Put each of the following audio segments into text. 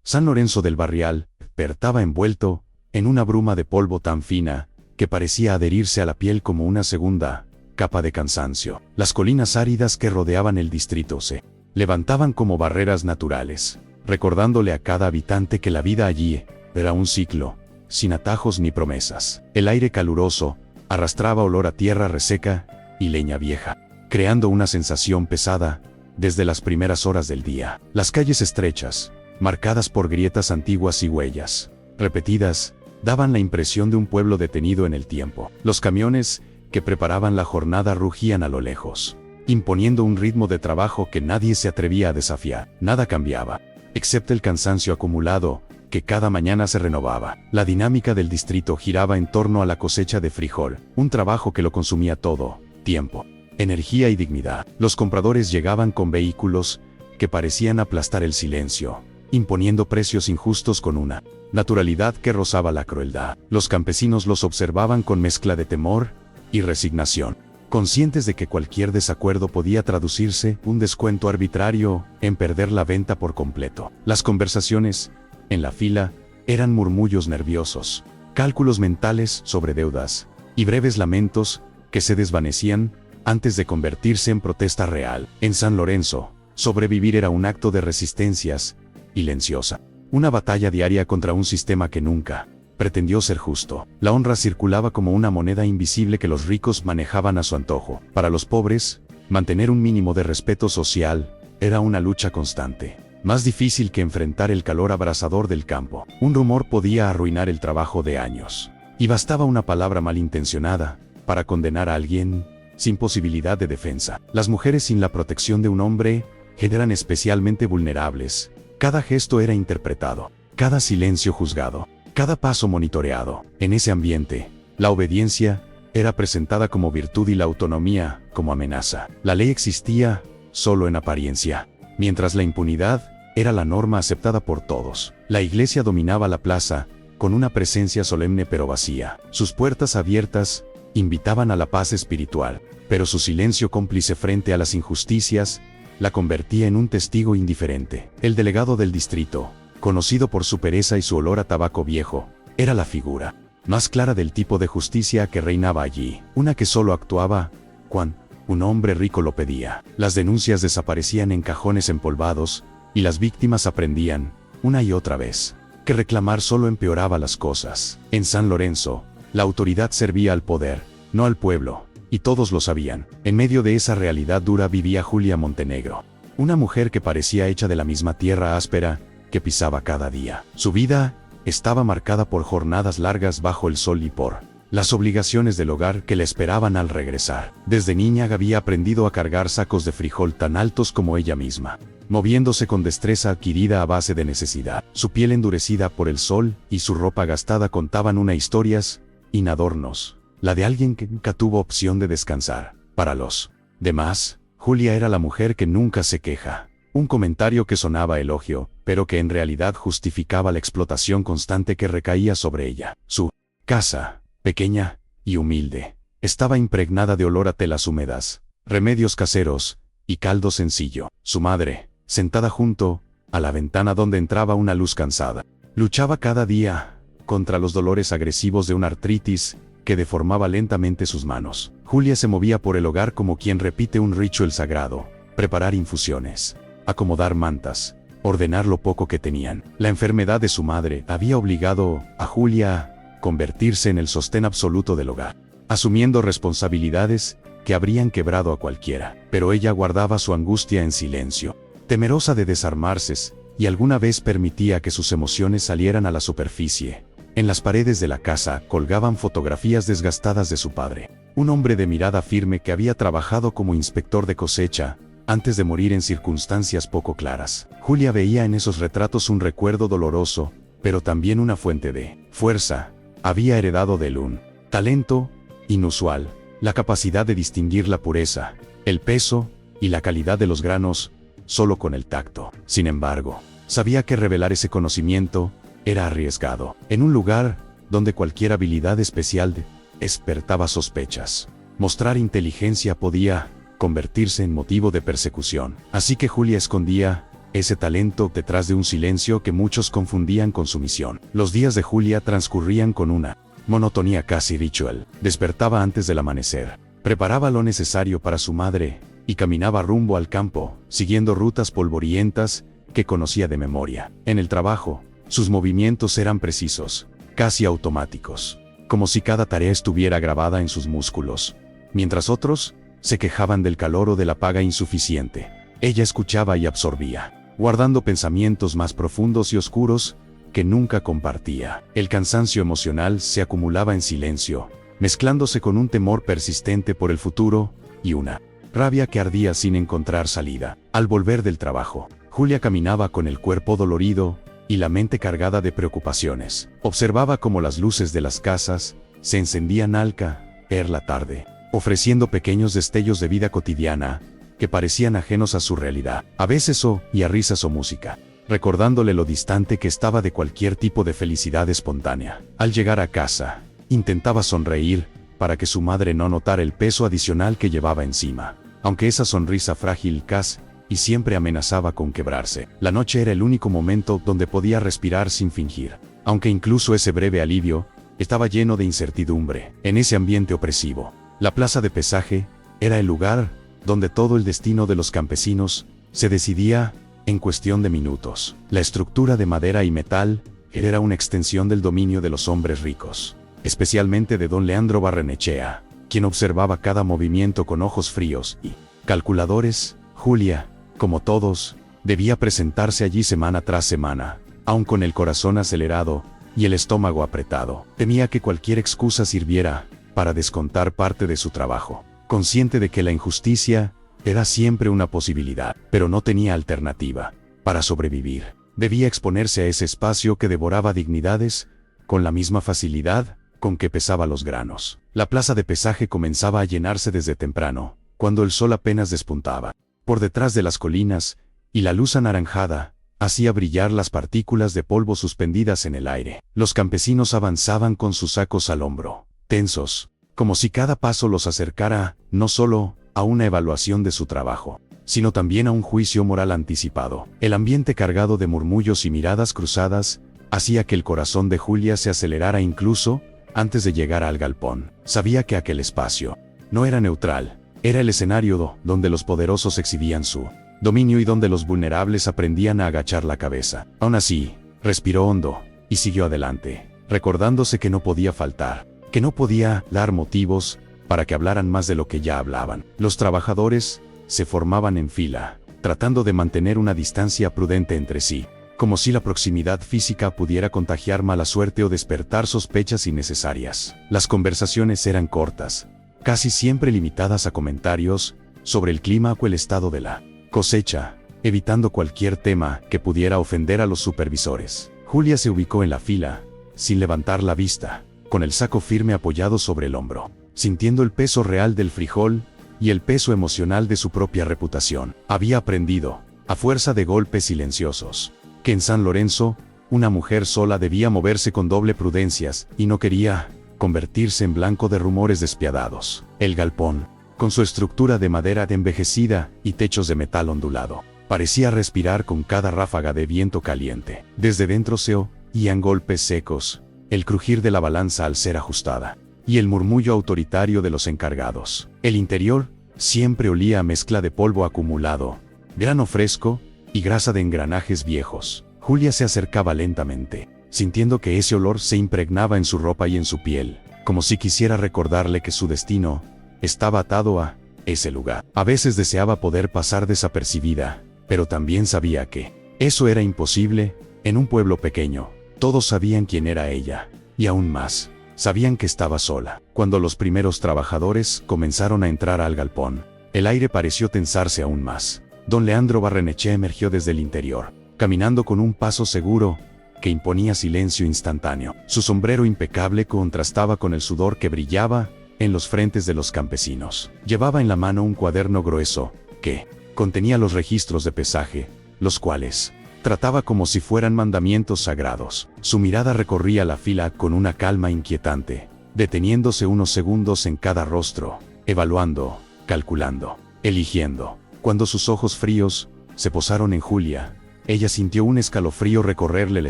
San Lorenzo del Barrial despertaba envuelto en una bruma de polvo tan fina que parecía adherirse a la piel como una segunda capa de cansancio. Las colinas áridas que rodeaban el distrito se levantaban como barreras naturales, recordándole a cada habitante que la vida allí era un ciclo, sin atajos ni promesas. El aire caluroso arrastraba olor a tierra reseca y leña vieja, creando una sensación pesada desde las primeras horas del día. Las calles estrechas, marcadas por grietas antiguas y huellas repetidas, daban la impresión de un pueblo detenido en el tiempo. Los camiones que preparaban la jornada rugían a lo lejos, imponiendo un ritmo de trabajo que nadie se atrevía a desafiar. Nada cambiaba, excepto el cansancio acumulado, que cada mañana se renovaba. La dinámica del distrito giraba en torno a la cosecha de frijol, un trabajo que lo consumía todo: tiempo, energía y dignidad. Los compradores llegaban con vehículos que parecían aplastar el silencio, imponiendo precios injustos con una naturalidad que rozaba la crueldad. Los campesinos los observaban con mezcla de temor y resignación, conscientes de que cualquier desacuerdo podía traducirse un descuento arbitrario en perder la venta por completo. Las conversaciones en la fila eran murmullos nerviosos, cálculos mentales sobre deudas y breves lamentos que se desvanecían antes de convertirse en protesta real. En San Lorenzo, sobrevivir era un acto de resistencias silenciosa, una batalla diaria contra un sistema que nunca pretendió ser justo. La honra circulaba como una moneda invisible que los ricos manejaban a su antojo. Para los pobres, mantener un mínimo de respeto social era una lucha constante, más difícil que enfrentar el calor abrasador del campo. Un rumor podía arruinar el trabajo de años, y bastaba una palabra malintencionada para condenar a alguien sin posibilidad de defensa. Las mujeres sin la protección de un hombre eran especialmente vulnerables. Cada gesto era interpretado, cada silencio juzgado, cada paso monitoreado. En ese ambiente, la obediencia era presentada como virtud y la autonomía como amenaza. La ley existía solo en apariencia, mientras la impunidad era la norma aceptada por todos. La iglesia dominaba la plaza, con una presencia solemne pero vacía. Sus puertas abiertas invitaban a la paz espiritual, pero su silencio cómplice frente a las injusticias la convertía en un testigo indiferente. El delegado del distrito, conocido por su pereza y su olor a tabaco viejo, era la figura más clara del tipo de justicia que reinaba allí, una que solo actuaba cuando un hombre rico lo pedía. Las denuncias desaparecían en cajones empolvados, y las víctimas aprendían, una y otra vez, que reclamar solo empeoraba las cosas. En San Lorenzo, la autoridad servía al poder, no al pueblo, y todos lo sabían. En medio de esa realidad dura vivía Julia Montenegro, una mujer que parecía hecha de la misma tierra áspera que pisaba cada día. Su vida estaba marcada por jornadas largas bajo el sol y por las obligaciones del hogar que le esperaban al regresar. Desde niña había aprendido a cargar sacos de frijol tan altos como ella misma, moviéndose con destreza adquirida a base de necesidad. Su piel endurecida por el sol y su ropa gastada contaban una historias sin adornos, la de alguien que nunca tuvo opción de descansar. Para los demás, Julia era la mujer que nunca se queja, un comentario que sonaba elogio, pero que en realidad justificaba la explotación constante que recaía sobre ella. Su casa, pequeña y humilde, estaba impregnada de olor a telas húmedas, remedios caseros y caldo sencillo. Su madre, sentada junto a la ventana donde entraba una luz cansada, luchaba cada día contra los dolores agresivos de una artritis que deformaba lentamente sus manos. Julia se movía por el hogar como quien repite un ritual sagrado: preparar infusiones, acomodar mantas, ordenar lo poco que tenían. La enfermedad de su madre había obligado a Julia a convertirse en el sostén absoluto del hogar, asumiendo responsabilidades que habrían quebrado a cualquiera. Pero ella guardaba su angustia en silencio, temerosa de desarmarse, y alguna vez permitía que sus emociones salieran a la superficie. En las paredes de la casa colgaban fotografías desgastadas de su padre, un hombre de mirada firme que había trabajado como inspector de cosecha antes de morir en circunstancias poco claras. Julia veía en esos retratos un recuerdo doloroso, pero también una fuente de fuerza. Había heredado de él un talento inusual, la capacidad de distinguir la pureza, el peso y la calidad de los granos solo con el tacto. Sin embargo, sabía que revelar ese conocimiento era arriesgado, en un lugar donde cualquier habilidad especial despertaba sospechas. Mostrar inteligencia podía convertirse en motivo de persecución. Así que Julia escondía ese talento detrás de un silencio que muchos confundían con sumisión. Los días de Julia transcurrían con una monotonía casi ritual. Despertaba antes del amanecer, preparaba lo necesario para su madre, y caminaba rumbo al campo, siguiendo rutas polvorientas que conocía de memoria. En el trabajo, sus movimientos eran precisos, casi automáticos, como si cada tarea estuviera grabada en sus músculos. Mientras otros se quejaban del calor o de la paga insuficiente, ella escuchaba y absorbía, guardando pensamientos más profundos y oscuros que nunca compartía. El cansancio emocional se acumulaba en silencio, mezclándose con un temor persistente por el futuro y una rabia que ardía sin encontrar salida. Al volver del trabajo, Julia caminaba con el cuerpo dolorido y la mente cargada de preocupaciones. Observaba cómo las luces de las casas se encendían al caer la tarde, ofreciendo pequeños destellos de vida cotidiana que parecían ajenos a su realidad. A veces oía risas o música, recordándole lo distante que estaba de cualquier tipo de felicidad espontánea. Al llegar a casa, intentaba sonreír para que su madre no notara el peso adicional que llevaba encima, aunque esa sonrisa frágil casi y siempre amenazaba con quebrarse. La noche era el único momento donde podía respirar sin fingir, aunque incluso ese breve alivio estaba lleno de incertidumbre. En ese ambiente opresivo, la plaza de pesaje era el lugar donde todo el destino de los campesinos se decidía en cuestión de minutos. La estructura de madera y metal era una extensión del dominio de los hombres ricos, especialmente de don Leandro Barrenechea, quien observaba cada movimiento con ojos fríos y calculadores. Julia, como todos, debía presentarse allí semana tras semana, aun con el corazón acelerado y el estómago apretado. Temía que cualquier excusa sirviera para descontar parte de su trabajo, consciente de que la injusticia era siempre una posibilidad, pero no tenía alternativa. Para sobrevivir, debía exponerse a ese espacio que devoraba dignidades con la misma facilidad con que pesaba los granos. La plaza de pesaje comenzaba a llenarse desde temprano, cuando el sol apenas despuntaba por detrás de las colinas, y la luz anaranjada hacía brillar las partículas de polvo suspendidas en el aire. Los campesinos avanzaban con sus sacos al hombro, tensos, como si cada paso los acercara no solo a una evaluación de su trabajo, sino también a un juicio moral anticipado. El ambiente cargado de murmullos y miradas cruzadas hacía que el corazón de Julia se acelerara incluso antes de llegar al galpón. Sabía que aquel espacio no era neutral, era el escenario donde los poderosos exhibían su dominio y donde los vulnerables aprendían a agachar la cabeza. Aún así, respiró hondo y siguió adelante, recordándose que no podía faltar, que no podía dar motivos para que hablaran más de lo que ya hablaban. Los trabajadores se formaban en fila, tratando de mantener una distancia prudente entre sí, como si la proximidad física pudiera contagiar mala suerte o despertar sospechas innecesarias. Las conversaciones eran cortas, casi siempre limitadas a comentarios sobre el clima o el estado de la cosecha, evitando cualquier tema que pudiera ofender a los supervisores. Julia se ubicó en la fila, sin levantar la vista, con el saco firme apoyado sobre el hombro, sintiendo el peso real del frijol y el peso emocional de su propia reputación. Había aprendido, a fuerza de golpes silenciosos, que en San Lorenzo, una mujer sola debía moverse con doble prudencias, y no quería convertirse en blanco de rumores despiadados. El galpón, con su estructura de madera envejecida y techos de metal ondulado, parecía respirar con cada ráfaga de viento caliente. Desde dentro se oían golpes secos, el crujir de la balanza al ser ajustada, y el murmullo autoritario de los encargados. El interior siempre olía a mezcla de polvo acumulado, grano fresco y grasa de engranajes viejos. Julia se acercaba lentamente, sintiendo que ese olor se impregnaba en su ropa y en su piel, como si quisiera recordarle que su destino estaba atado a ese lugar. A veces deseaba poder pasar desapercibida, pero también sabía que eso era imposible. En un pueblo pequeño, todos sabían quién era ella, y aún más, sabían que estaba sola. Cuando los primeros trabajadores comenzaron a entrar al galpón, el aire pareció tensarse aún más. Don Leandro Barrenechea emergió desde el interior, caminando con un paso seguro que imponía silencio instantáneo. Su sombrero impecable contrastaba con el sudor que brillaba en los frentes de los campesinos. Llevaba en la mano un cuaderno grueso que contenía los registros de pesaje, los cuales trataba como si fueran mandamientos sagrados. Su mirada recorría la fila con una calma inquietante, deteniéndose unos segundos en cada rostro, evaluando, calculando, eligiendo. Cuando sus ojos fríos se posaron en Julia, Ella sintió un escalofrío recorrerle la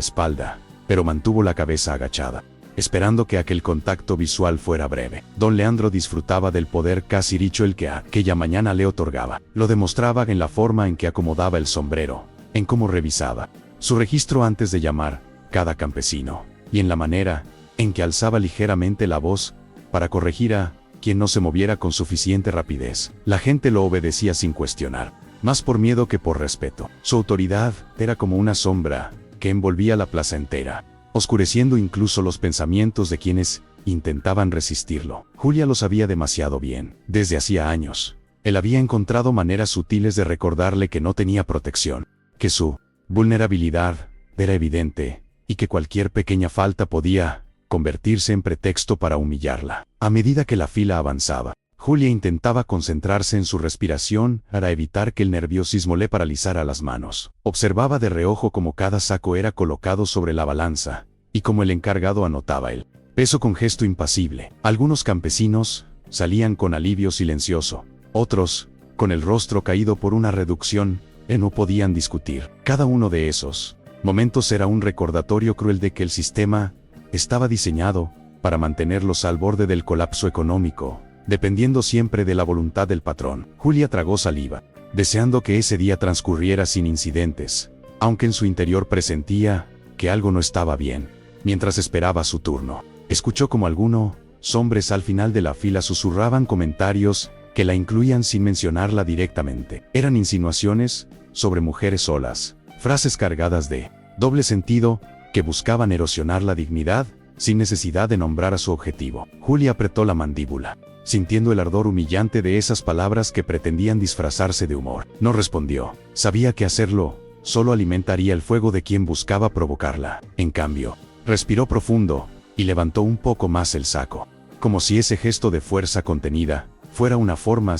espalda, pero mantuvo la cabeza agachada, esperando que aquel contacto visual fuera breve. Don Leandro disfrutaba del poder casi ritual que aquella mañana le otorgaba. Lo demostraba en la forma en que acomodaba el sombrero, en cómo revisaba su registro antes de llamar cada campesino, y en la manera en que alzaba ligeramente la voz para corregir a quien no se moviera con suficiente rapidez. La gente lo obedecía sin cuestionar, más por miedo que por respeto. Su autoridad era como una sombra que envolvía la plaza entera, oscureciendo incluso los pensamientos de quienes intentaban resistirlo. Julia lo sabía demasiado bien. Desde hacía años, él había encontrado maneras sutiles de recordarle que no tenía protección, que su vulnerabilidad era evidente, y que cualquier pequeña falta podía convertirse en pretexto para humillarla. A medida que la fila avanzaba, Julia intentaba concentrarse en su respiración para evitar que el nerviosismo le paralizara las manos. Observaba de reojo cómo cada saco era colocado sobre la balanza, y cómo el encargado anotaba el peso con gesto impasible. Algunos campesinos salían con alivio silencioso, otros, con el rostro caído por una reducción, que no podían discutir. Cada uno de esos momentos era un recordatorio cruel de que el sistema estaba diseñado para mantenerlos al borde del colapso económico, dependiendo siempre de la voluntad del patrón. Julia tragó saliva, deseando que ese día transcurriera sin incidentes, aunque en su interior presentía que algo no estaba bien. Mientras esperaba su turno, escuchó como algunos hombres al final de la fila susurraban comentarios que la incluían sin mencionarla directamente. Eran insinuaciones sobre mujeres solas, frases cargadas de doble sentido que buscaban erosionar la dignidad sin necesidad de nombrar a su objetivo. Julia apretó la mandíbula, sintiendo el ardor humillante de esas palabras que pretendían disfrazarse de humor. No respondió. Sabía que hacerlo solo alimentaría el fuego de quien buscaba provocarla. En cambio, respiró profundo y levantó un poco más el saco, como si ese gesto de fuerza contenida fuera una forma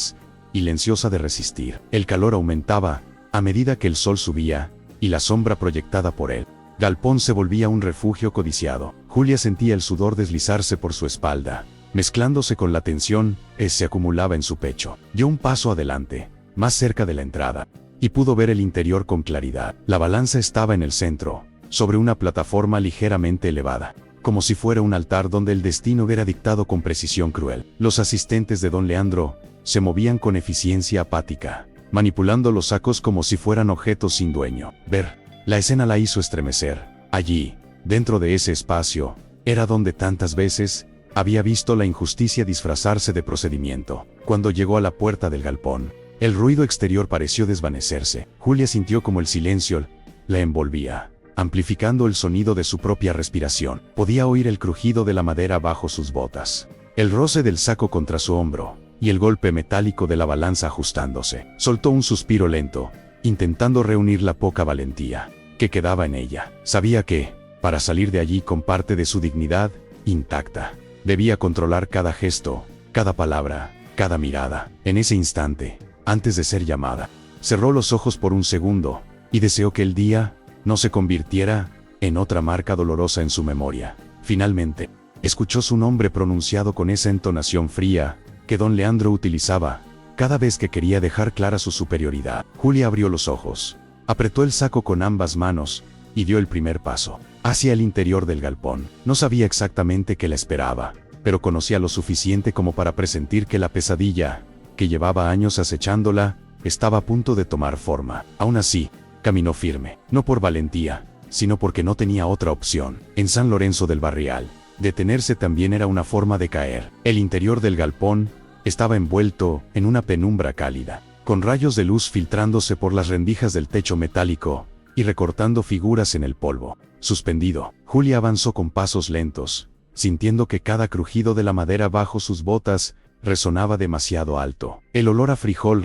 silenciosa de resistir. El calor aumentaba a medida que el sol subía y la sombra proyectada por él galpón se volvía un refugio codiciado. Julia sentía el sudor deslizarse por su espalda, mezclándose con la tensión que se acumulaba en su pecho. Dio un paso adelante, más cerca de la entrada, y pudo ver el interior con claridad. La balanza estaba en el centro, sobre una plataforma ligeramente elevada, como si fuera un altar donde el destino era dictado con precisión cruel. Los asistentes de don Leandro se movían con eficiencia apática, manipulando los sacos como si fueran objetos sin dueño. Ver la escena la hizo estremecer. Allí, dentro de ese espacio, era donde tantas veces había visto la injusticia disfrazarse de procedimiento. Cuando llegó a la puerta del galpón, el ruido exterior pareció desvanecerse. Julia sintió como el silencio la envolvía, amplificando el sonido de su propia respiración. Podía oír el crujido de la madera bajo sus botas, el roce del saco contra su hombro, y el golpe metálico de la balanza ajustándose. Soltó un suspiro lento, intentando reunir la poca valentía que quedaba en ella. Sabía que, para salir de allí con parte de su dignidad intacta, debía controlar cada gesto, cada palabra, cada mirada. En ese instante, antes de ser llamada, cerró los ojos por un segundo, y deseó que el día no se convirtiera en otra marca dolorosa en su memoria. Finalmente, escuchó su nombre pronunciado con esa entonación fría que don Leandro utilizaba cada vez que quería dejar clara su superioridad. Julia abrió los ojos, apretó el saco con ambas manos y dio el primer paso hacia el interior del galpón. No sabía exactamente qué la esperaba, pero conocía lo suficiente como para presentir que la pesadilla, que llevaba años acechándola, estaba a punto de tomar forma. Aún así, caminó firme, no por valentía, sino porque no tenía otra opción. En San Lorenzo del Barrial, detenerse también era una forma de caer. El interior del galpón estaba envuelto en una penumbra cálida, con rayos de luz filtrándose por las rendijas del techo metálico y recortando figuras en el polvo. Suspendido, Julia avanzó con pasos lentos, sintiendo que cada crujido de la madera bajo sus botas resonaba demasiado alto. El olor a frijol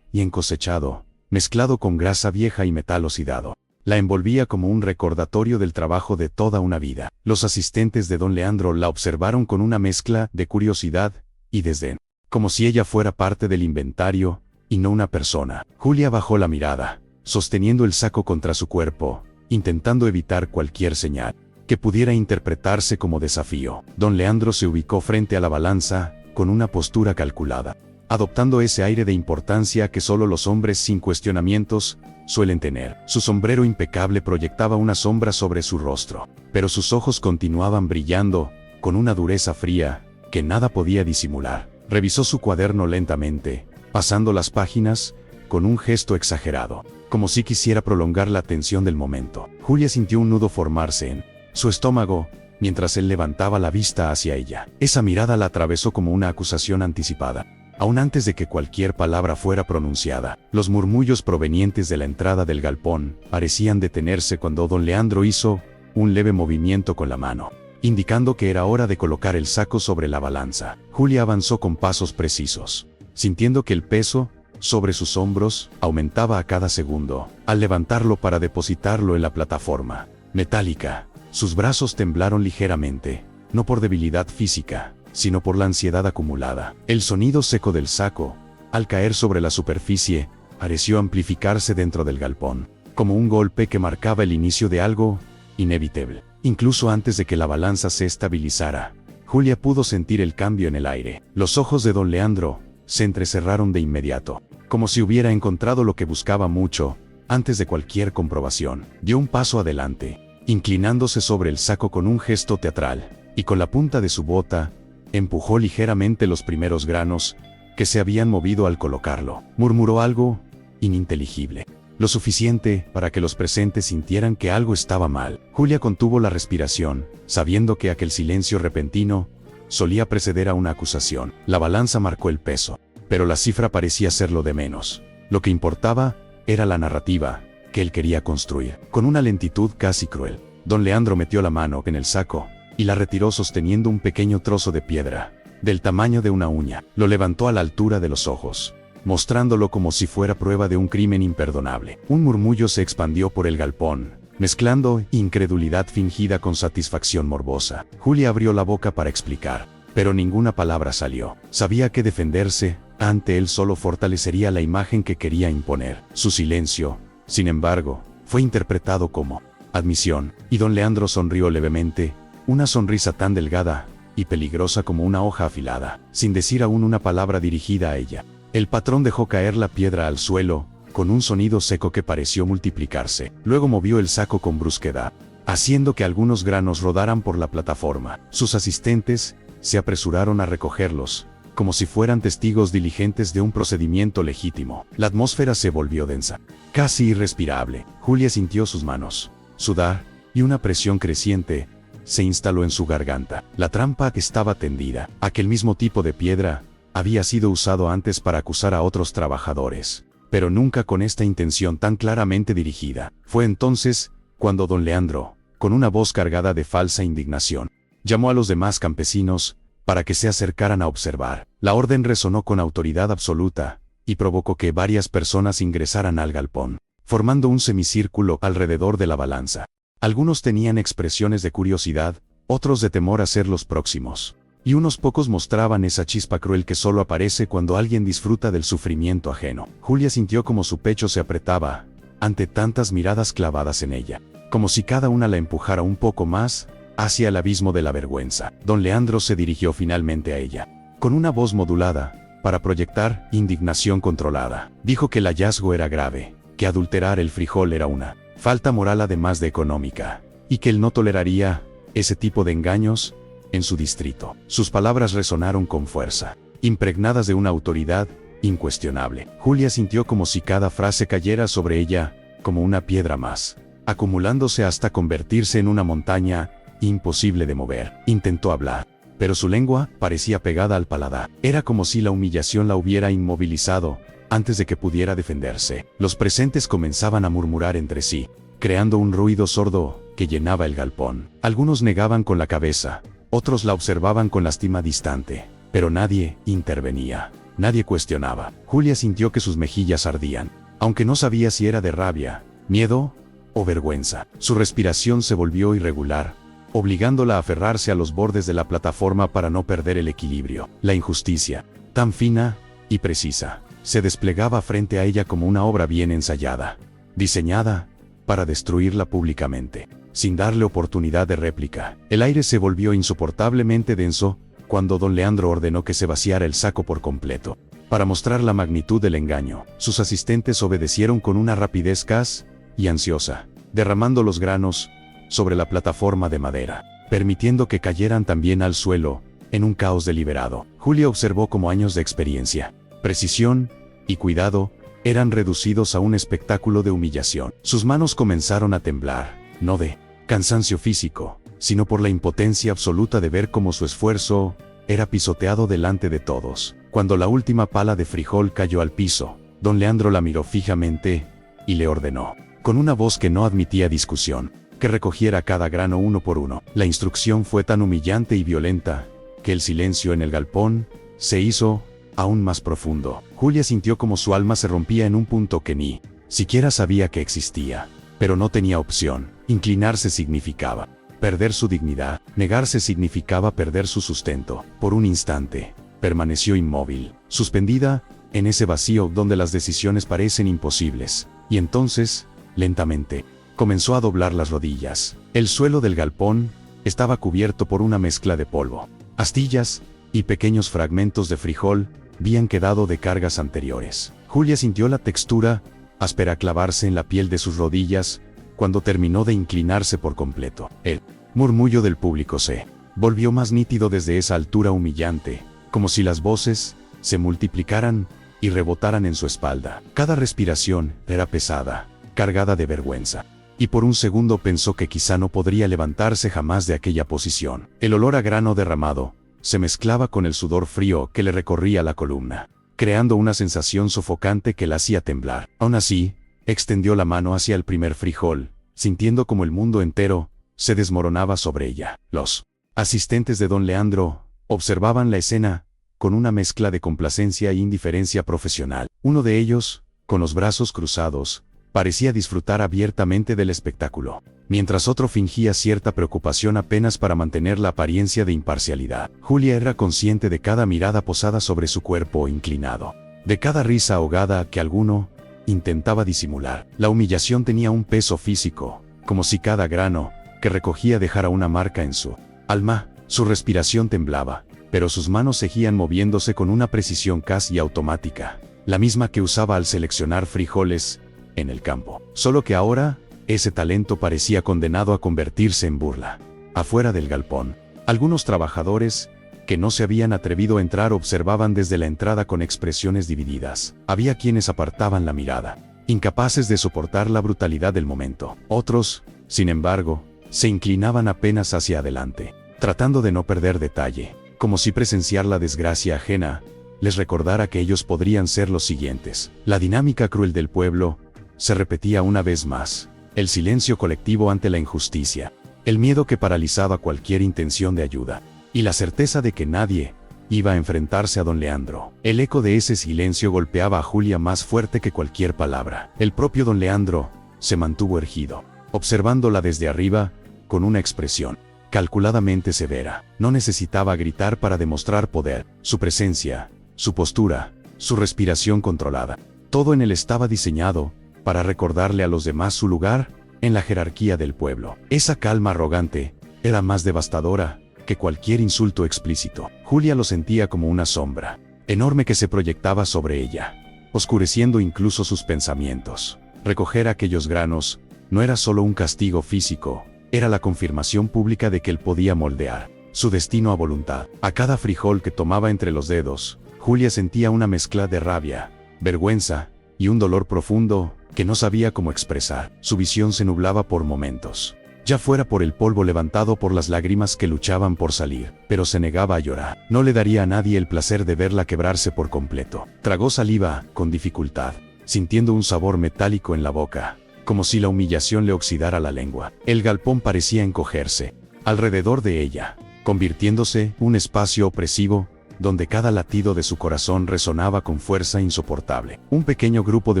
y encosechado, mezclado con grasa vieja y metal oxidado, la envolvía como un recordatorio del trabajo de toda una vida. Los asistentes de don Leandro la observaron con una mezcla de curiosidad y desdén, como si ella fuera parte del inventario y no una persona. Julia bajó la mirada, sosteniendo el saco contra su cuerpo, intentando evitar cualquier señal que pudiera interpretarse como desafío. Don Leandro se ubicó frente a la balanza, con una postura calculada, adoptando ese aire de importancia que solo los hombres sin cuestionamientos suelen tener. Su sombrero impecable proyectaba una sombra sobre su rostro, pero sus ojos continuaban brillando, con una dureza fría, que nada podía disimular. Revisó su cuaderno lentamente, pasando las páginas, con un gesto exagerado, como si quisiera prolongar la tensión del momento. Julia sintió un nudo formarse en su estómago, mientras él levantaba la vista hacia ella. Esa mirada la atravesó como una acusación anticipada. Aún antes de que cualquier palabra fuera pronunciada, los murmullos provenientes de la entrada del galpón parecían detenerse cuando don Leandro hizo un leve movimiento con la mano, indicando que era hora de colocar el saco sobre la balanza. Julia avanzó con pasos precisos, sintiendo que el peso sobre sus hombros aumentaba a cada segundo. Al levantarlo para depositarlo en la plataforma metálica, sus brazos temblaron ligeramente, no por debilidad física, sino por la ansiedad acumulada. El sonido seco del saco, al caer sobre la superficie, pareció amplificarse dentro del galpón, como un golpe que marcaba el inicio de algo inevitable. Incluso antes de que la balanza se estabilizara, Julia pudo sentir el cambio en el aire. Los ojos de don Leandro se entrecerraron de inmediato, como si hubiera encontrado lo que buscaba mucho, antes de cualquier comprobación. Dio un paso adelante, inclinándose sobre el saco con un gesto teatral, y con la punta de su bota, empujó ligeramente los primeros granos, que se habían movido al colocarlo. Murmuró algo ininteligible, lo suficiente para que los presentes sintieran que algo estaba mal. Julia contuvo la respiración, sabiendo que aquel silencio repentino solía preceder a una acusación. La balanza marcó el peso, pero la cifra parecía ser lo de menos. Lo que importaba era la narrativa que él quería construir. Con una lentitud casi cruel, don Leandro metió la mano en el saco y la retiró sosteniendo un pequeño trozo de piedra, del tamaño de una uña. Lo levantó a la altura de los ojos, mostrándolo como si fuera prueba de un crimen imperdonable. Un murmullo se expandió por el galpón, mezclando incredulidad fingida con satisfacción morbosa. Julia abrió la boca para explicar, pero ninguna palabra salió. Sabía que defenderse ante él solo fortalecería la imagen que quería imponer. Su silencio, sin embargo, fue interpretado como admisión, y don Leandro sonrió levemente, una sonrisa tan delgada y peligrosa como una hoja afilada, sin decir aún una palabra dirigida a ella. El patrón dejó caer la piedra al suelo, con un sonido seco que pareció multiplicarse. Luego movió el saco con brusquedad, haciendo que algunos granos rodaran por la plataforma. Sus asistentes se apresuraron a recogerlos, como si fueran testigos diligentes de un procedimiento legítimo. La atmósfera se volvió densa, casi irrespirable. Julia sintió sus manos sudar, y una presión creciente se instaló en su garganta. La trampa que estaba tendida, aquel mismo tipo de piedra, había sido usado antes para acusar a otros trabajadores, pero nunca con esta intención tan claramente dirigida. Fue entonces cuando don Leandro, con una voz cargada de falsa indignación, llamó a los demás campesinos para que se acercaran a observar. La orden resonó con autoridad absoluta y provocó que varias personas ingresaran al galpón, formando un semicírculo alrededor de la balanza. Algunos tenían expresiones de curiosidad, otros de temor a ser los próximos, y unos pocos mostraban esa chispa cruel que solo aparece cuando alguien disfruta del sufrimiento ajeno. Julia sintió como su pecho se apretaba ante tantas miradas clavadas en ella, como si cada una la empujara un poco más hacia el abismo de la vergüenza. Don Leandro se dirigió finalmente a ella, con una voz modulada, para proyectar indignación controlada. Dijo que el hallazgo era grave, que adulterar el frijol era una falta moral además de económica, y que él no toleraría ese tipo de engaños en su distrito. Sus palabras resonaron con fuerza, impregnadas de una autoridad incuestionable. Julia sintió como si cada frase cayera sobre ella, como una piedra más, acumulándose hasta convertirse en una montaña imposible de mover. Intentó hablar, pero su lengua parecía pegada al paladar. Era como si la humillación la hubiera inmovilizado antes de que pudiera defenderse. Los presentes comenzaban a murmurar entre sí, creando un ruido sordo que llenaba el galpón. Algunos negaban con la cabeza, otros la observaban con lástima distante, pero nadie intervenía, nadie cuestionaba. Julia sintió que sus mejillas ardían, aunque no sabía si era de rabia, miedo o vergüenza. Su respiración se volvió irregular, obligándola a aferrarse a los bordes de la plataforma para no perder el equilibrio. La injusticia, tan fina y precisa, se desplegaba frente a ella como una obra bien ensayada, diseñada para destruirla públicamente, sin darle oportunidad de réplica. El aire se volvió insoportablemente denso cuando don Leandro ordenó que se vaciara el saco por completo. Para mostrar la magnitud del engaño, sus asistentes obedecieron con una rapidez casi y ansiosa, derramando los granos sobre la plataforma de madera, permitiendo que cayeran también al suelo, en un caos deliberado. Julia observó cómo años de experiencia, precisión y cuidado eran reducidos a un espectáculo de humillación. Sus manos comenzaron a temblar, no de cansancio físico, sino por la impotencia absoluta de ver cómo su esfuerzo era pisoteado delante de todos. Cuando la última pala de frijol cayó al piso, don Leandro la miró fijamente y le ordenó, con una voz que no admitía discusión, que recogiera cada grano uno por uno. La instrucción fue tan humillante y violenta que el silencio en el galpón se hizo aún más profundo. Julia sintió como su alma se rompía en un punto que ni siquiera sabía que existía, pero no tenía opción. Inclinarse significaba perder su dignidad, negarse significaba perder su sustento. Por un instante, permaneció inmóvil, suspendida en ese vacío donde las decisiones parecen imposibles, y entonces, lentamente, comenzó a doblar las rodillas. El suelo del galpón estaba cubierto por una mezcla de polvo, astillas y pequeños fragmentos de frijol habían quedado de cargas anteriores. Julia sintió la textura áspera clavarse en la piel de sus rodillas cuando terminó de inclinarse por completo. El murmullo del público se volvió más nítido desde esa altura humillante, como si las voces se multiplicaran y rebotaran en su espalda. Cada respiración era pesada, cargada de vergüenza, y por un segundo pensó que quizá no podría levantarse jamás de aquella posición. El olor a grano derramado se mezclaba con el sudor frío que le recorría la columna, creando una sensación sofocante que la hacía temblar. Aún así, extendió la mano hacia el primer frijol, sintiendo como el mundo entero se desmoronaba sobre ella. Los asistentes de don Leandro observaban la escena con una mezcla de complacencia e indiferencia profesional. Uno de ellos, con los brazos cruzados, parecía disfrutar abiertamente del espectáculo, mientras otro fingía cierta preocupación apenas para mantener la apariencia de imparcialidad. Julia era consciente de cada mirada posada sobre su cuerpo inclinado, de cada risa ahogada que alguno intentaba disimular. La humillación tenía un peso físico, como si cada grano que recogía dejara una marca en su alma. Su respiración temblaba, pero sus manos seguían moviéndose con una precisión casi automática, la misma que usaba al seleccionar frijoles en el campo. Solo que ahora, ese talento parecía condenado a convertirse en burla. Afuera del galpón, algunos trabajadores que no se habían atrevido a entrar observaban desde la entrada con expresiones divididas. Había quienes apartaban la mirada, incapaces de soportar la brutalidad del momento. Otros, sin embargo, se inclinaban apenas hacia adelante, tratando de no perder detalle, como si presenciar la desgracia ajena les recordara que ellos podrían ser los siguientes. La dinámica cruel del pueblo se repetía una vez más. El silencio colectivo ante la injusticia, el miedo que paralizaba cualquier intención de ayuda, y la certeza de que nadie iba a enfrentarse a don Leandro. El eco de ese silencio golpeaba a Julia más fuerte que cualquier palabra. El propio don Leandro se mantuvo erguido, observándola desde arriba, con una expresión calculadamente severa. No necesitaba gritar para demostrar poder. Su presencia, su postura, su respiración controlada, todo en él estaba diseñado para recordarle a los demás su lugar en la jerarquía del pueblo. Esa calma arrogante era más devastadora que cualquier insulto explícito. Julia lo sentía como una sombra enorme que se proyectaba sobre ella, oscureciendo incluso sus pensamientos. Recoger aquellos granos no era solo un castigo físico, era la confirmación pública de que él podía moldear su destino a voluntad. A cada frijol que tomaba entre los dedos, Julia sentía una mezcla de rabia, vergüenza y un dolor profundo que no sabía cómo expresar. Su visión se nublaba por momentos, ya fuera por el polvo levantado por las lágrimas que luchaban por salir, pero se negaba a llorar. No le daría a nadie el placer de verla quebrarse por completo. Tragó saliva, con dificultad, sintiendo un sabor metálico en la boca, como si la humillación le oxidara la lengua. El galpón parecía encogerse alrededor de ella, convirtiéndose en un espacio opresivo, donde cada latido de su corazón resonaba con fuerza insoportable. Un pequeño grupo de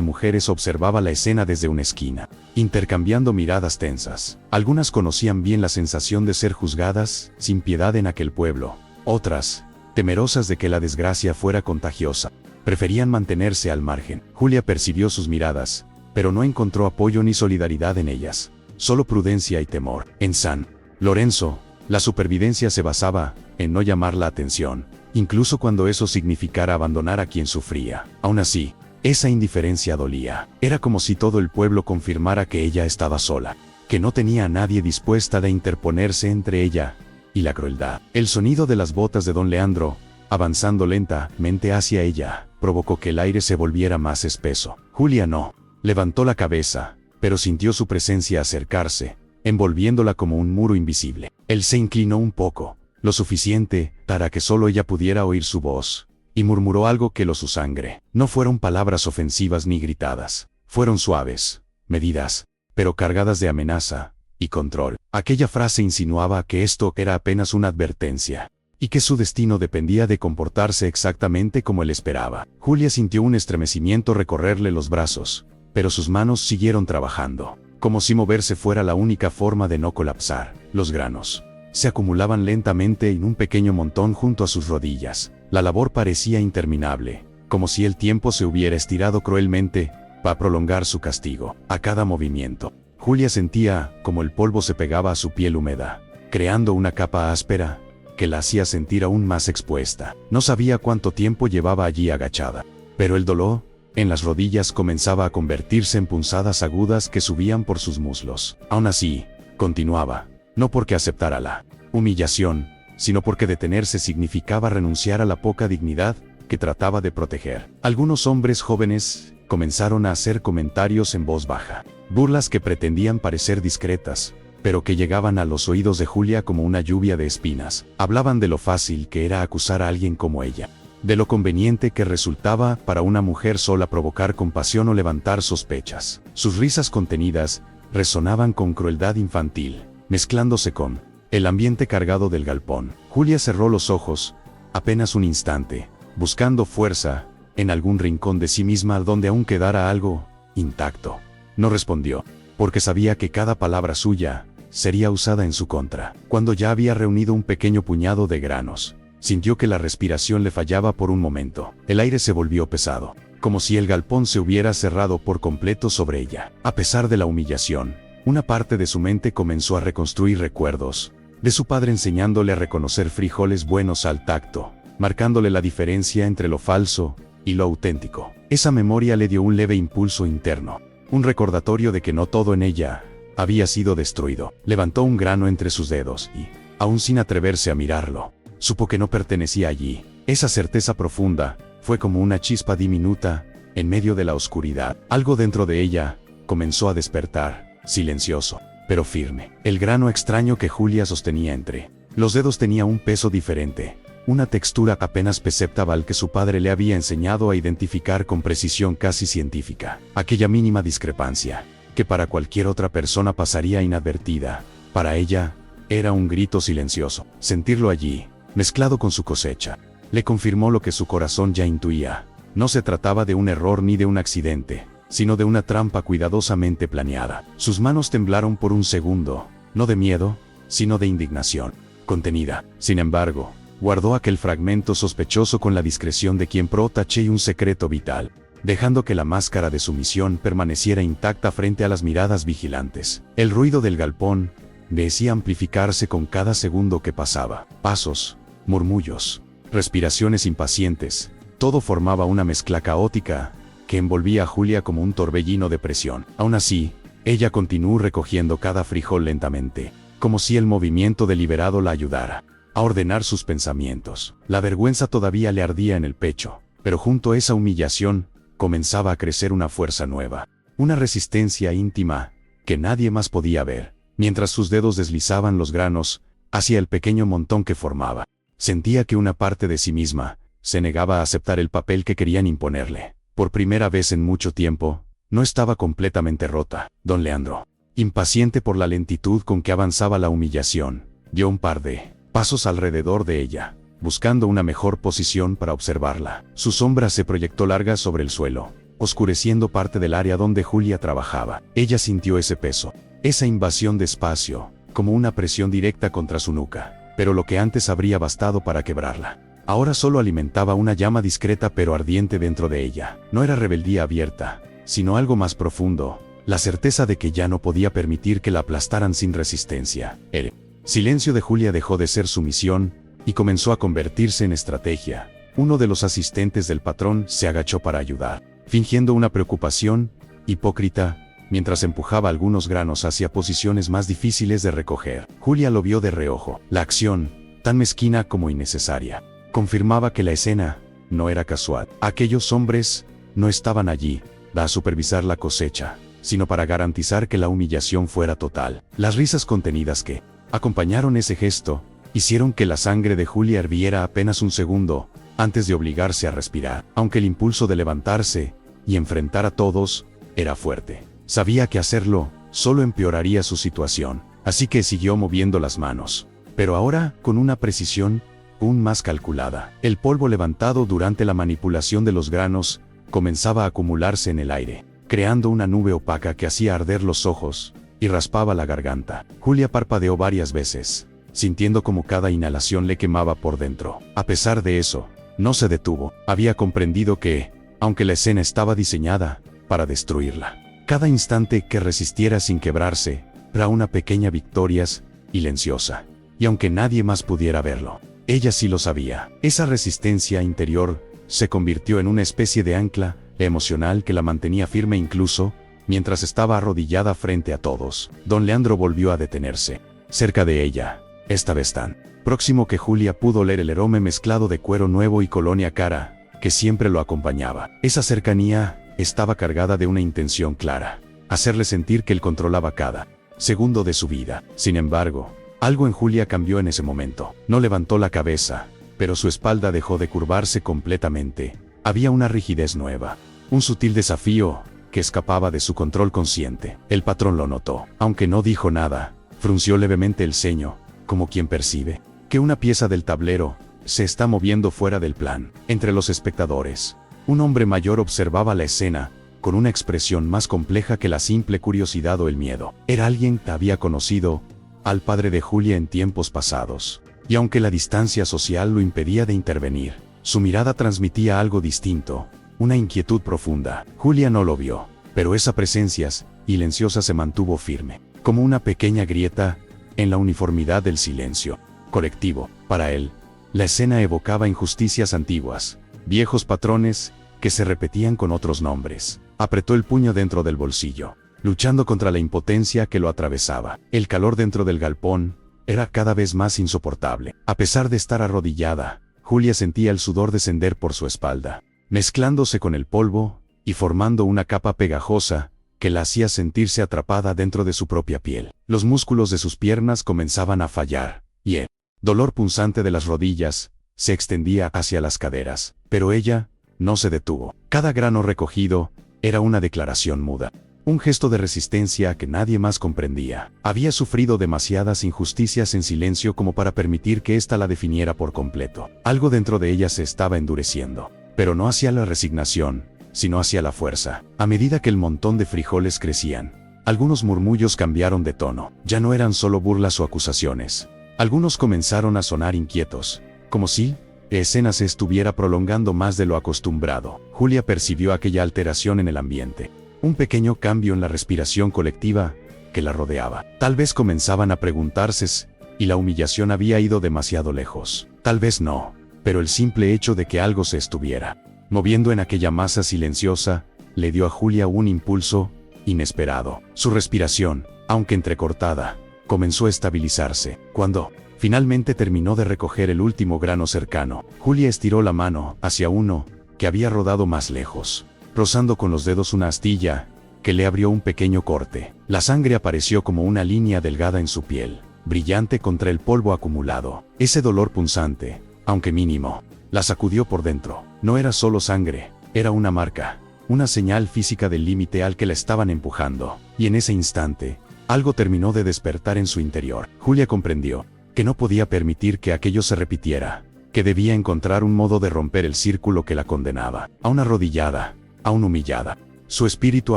mujeres observaba la escena desde una esquina, intercambiando miradas tensas. Algunas conocían bien la sensación de ser juzgadas sin piedad en aquel pueblo. Otras, temerosas de que la desgracia fuera contagiosa, preferían mantenerse al margen. Julia percibió sus miradas, pero no encontró apoyo ni solidaridad en ellas, solo prudencia y temor. En San Lorenzo, la supervivencia se basaba en no llamar la atención incluso cuando eso significara abandonar a quien sufría. Aún así, esa indiferencia dolía. Era como si todo el pueblo confirmara que ella estaba sola, que no tenía a nadie dispuesta a interponerse entre ella y la crueldad. El sonido de las botas de don Leandro, avanzando lentamente hacia ella, provocó que el aire se volviera más espeso. Julia no levantó la cabeza, pero sintió su presencia acercarse, envolviéndola como un muro invisible. Él se inclinó un poco, lo suficiente para que solo ella pudiera oír su voz, y murmuró algo que heló su sangre. No fueron palabras ofensivas ni gritadas, fueron suaves, medidas, pero cargadas de amenaza y control. Aquella frase insinuaba que esto era apenas una advertencia, y que su destino dependía de comportarse exactamente como él esperaba. Julia sintió un estremecimiento recorrerle los brazos, pero sus manos siguieron trabajando, como si moverse fuera la única forma de no colapsar. Los granos se acumulaban lentamente en un pequeño montón junto a sus rodillas. La labor parecía interminable, como si el tiempo se hubiera estirado cruelmente para prolongar su castigo. A cada movimiento, Julia sentía como el polvo se pegaba a su piel húmeda, creando una capa áspera que la hacía sentir aún más expuesta. No sabía cuánto tiempo llevaba allí agachada, pero el dolor en las rodillas comenzaba a convertirse en punzadas agudas que subían por sus muslos. Aún así, continuaba, no porque aceptara la humillación, sino porque detenerse significaba renunciar a la poca dignidad que trataba de proteger. Algunos hombres jóvenes comenzaron a hacer comentarios en voz baja, burlas que pretendían parecer discretas, pero que llegaban a los oídos de Julia como una lluvia de espinas. Hablaban de lo fácil que era acusar a alguien como ella, de lo conveniente que resultaba para una mujer sola provocar compasión o levantar sospechas. Sus risas contenidas resonaban con crueldad infantil, mezclándose con el ambiente cargado del galpón. Julia cerró los ojos, apenas un instante, buscando fuerza en algún rincón de sí misma donde aún quedara algo intacto. No respondió, porque sabía que cada palabra suya sería usada en su contra. Cuando ya había reunido un pequeño puñado de granos, sintió que la respiración le fallaba por un momento. El aire se volvió pesado, como si el galpón se hubiera cerrado por completo sobre ella. A pesar de la humillación, una parte de su mente comenzó a reconstruir recuerdos de su padre enseñándole a reconocer frijoles buenos al tacto, marcándole la diferencia entre lo falso y lo auténtico. Esa memoria le dio un leve impulso interno, un recordatorio de que no todo en ella había sido destruido. Levantó un grano entre sus dedos y, aún sin atreverse a mirarlo, supo que no pertenecía allí. Esa certeza profunda fue como una chispa diminuta en medio de la oscuridad. Algo dentro de ella comenzó a despertar, silencioso, pero firme. El grano extraño que Julia sostenía entre los dedos tenía un peso diferente, una textura apenas perceptible al que su padre le había enseñado a identificar con precisión casi científica. Aquella mínima discrepancia, que para cualquier otra persona pasaría inadvertida, para ella era un grito silencioso. Sentirlo allí, mezclado con su cosecha, le confirmó lo que su corazón ya intuía. No se trataba de un error ni de un accidente, sino de una trampa cuidadosamente planeada. Sus manos temblaron por un segundo, no de miedo, sino de indignación contenida. Sin embargo, guardó aquel fragmento sospechoso con la discreción de quien protege un secreto vital, dejando que la máscara de sumisión permaneciera intacta frente a las miradas vigilantes. El ruido del galpón decía amplificarse con cada segundo que pasaba. Pasos, murmullos, respiraciones impacientes, todo formaba una mezcla caótica que envolvía a Julia como un torbellino de presión. Aún así, ella continuó recogiendo cada frijol lentamente, como si el movimiento deliberado la ayudara a ordenar sus pensamientos. La vergüenza todavía le ardía en el pecho, pero junto a esa humillación, comenzaba a crecer una fuerza nueva, una resistencia íntima que nadie más podía ver. Mientras sus dedos deslizaban los granos hacia el pequeño montón que formaba, sentía que una parte de sí misma se negaba a aceptar el papel que querían imponerle. Por primera vez en mucho tiempo, no estaba completamente rota. Don Leandro, impaciente por la lentitud con que avanzaba la humillación, dio un par de pasos alrededor de ella, buscando una mejor posición para observarla. Su sombra se proyectó larga sobre el suelo, oscureciendo parte del área donde Julia trabajaba. Ella sintió ese peso, esa invasión de espacio, como una presión directa contra su nuca, pero lo que antes habría bastado para quebrarla, ahora solo alimentaba una llama discreta pero ardiente dentro de ella. No era rebeldía abierta, sino algo más profundo, la certeza de que ya no podía permitir que la aplastaran sin resistencia. El silencio de Julia dejó de ser sumisión y comenzó a convertirse en estrategia. Uno de los asistentes del patrón se agachó para ayudar, fingiendo una preocupación hipócrita, mientras empujaba algunos granos hacia posiciones más difíciles de recoger. Julia lo vio de reojo. La acción, tan mezquina como innecesaria, confirmaba que la escena no era casual. Aquellos hombres no estaban allí para supervisar la cosecha, sino para garantizar que la humillación fuera total. Las risas contenidas que acompañaron ese gesto hicieron que la sangre de Julia hirviera apenas un segundo antes de obligarse a respirar. Aunque el impulso de levantarse y enfrentar a todos era fuerte, sabía que hacerlo solo empeoraría su situación, así que siguió moviendo las manos, pero ahora con una precisión aún más calculada. El polvo levantado durante la manipulación de los granos comenzaba a acumularse en el aire, creando una nube opaca que hacía arder los ojos y raspaba la garganta. Julia parpadeó varias veces, sintiendo como cada inhalación le quemaba por dentro. A pesar de eso, no se detuvo. Había comprendido que, aunque la escena estaba diseñada para destruirla, cada instante que resistiera sin quebrarse era una pequeña victoria silenciosa. Y aunque nadie más pudiera verlo, ella sí lo sabía. Esa resistencia interior se convirtió en una especie de ancla emocional que la mantenía firme incluso mientras estaba arrodillada frente a todos. Don Leandro volvió a detenerse cerca de ella, esta vez tan próximo que Julia pudo oler el aroma mezclado de cuero nuevo y colonia cara que siempre lo acompañaba. Esa cercanía estaba cargada de una intención clara: hacerle sentir que él controlaba cada segundo de su vida. Sin embargo, algo en Julia cambió en ese momento. No levantó la cabeza, pero su espalda dejó de curvarse completamente. Había una rigidez nueva, un sutil desafío que escapaba de su control consciente. El patrón lo notó. Aunque no dijo nada, frunció levemente el ceño, como quien percibe que una pieza del tablero se está moviendo fuera del plan. Entre los espectadores, un hombre mayor observaba la escena con una expresión más compleja que la simple curiosidad o el miedo. Era alguien que había conocido al padre de Julia en tiempos pasados, y aunque la distancia social lo impedía de intervenir, su mirada transmitía algo distinto, una inquietud profunda. Julia no lo vio, pero esa presencia silenciosa se mantuvo firme, como una pequeña grieta en la uniformidad del silencio colectivo. Para él, la escena evocaba injusticias antiguas, viejos patrones que se repetían con otros nombres. Apretó el puño dentro del bolsillo, luchando contra la impotencia que lo atravesaba. El calor dentro del galpón era cada vez más insoportable. A pesar de estar arrodillada, Julia sentía el sudor descender por su espalda, mezclándose con el polvo y formando una capa pegajosa que la hacía sentirse atrapada dentro de su propia piel. Los músculos de sus piernas comenzaban a fallar, y el dolor punzante de las rodillas se extendía hacia las caderas. Pero ella no se detuvo. Cada grano recogido era una declaración muda, un gesto de resistencia que nadie más comprendía. Había sufrido demasiadas injusticias en silencio como para permitir que ésta la definiera por completo. Algo dentro de ella se estaba endureciendo, pero no hacia la resignación, sino hacia la fuerza. A medida que el montón de frijoles crecían, algunos murmullos cambiaron de tono. Ya no eran solo burlas o acusaciones. Algunos comenzaron a sonar inquietos, como si la escena se estuviera prolongando más de lo acostumbrado. Julia percibió aquella alteración en el ambiente, un pequeño cambio en la respiración colectiva que la rodeaba. Tal vez comenzaban a preguntarse si la humillación había ido demasiado lejos. Tal vez no, pero el simple hecho de que algo se estuviera moviendo en aquella masa silenciosa le dio a Julia un impulso inesperado. Su respiración, aunque entrecortada, comenzó a estabilizarse. Cuando finalmente terminó de recoger el último grano cercano, Julia estiró la mano hacia uno que había rodado más lejos, rozando con los dedos una astilla que le abrió un pequeño corte. La sangre apareció como una línea delgada en su piel, brillante contra el polvo acumulado. Ese dolor punzante, aunque mínimo, la sacudió por dentro. No era solo sangre, era una marca, una señal física del límite al que la estaban empujando. Y en ese instante, algo terminó de despertar en su interior. Julia comprendió que no podía permitir que aquello se repitiera, que debía encontrar un modo de romper el círculo que la condenaba. Aún arrodillada, aún humillada, su espíritu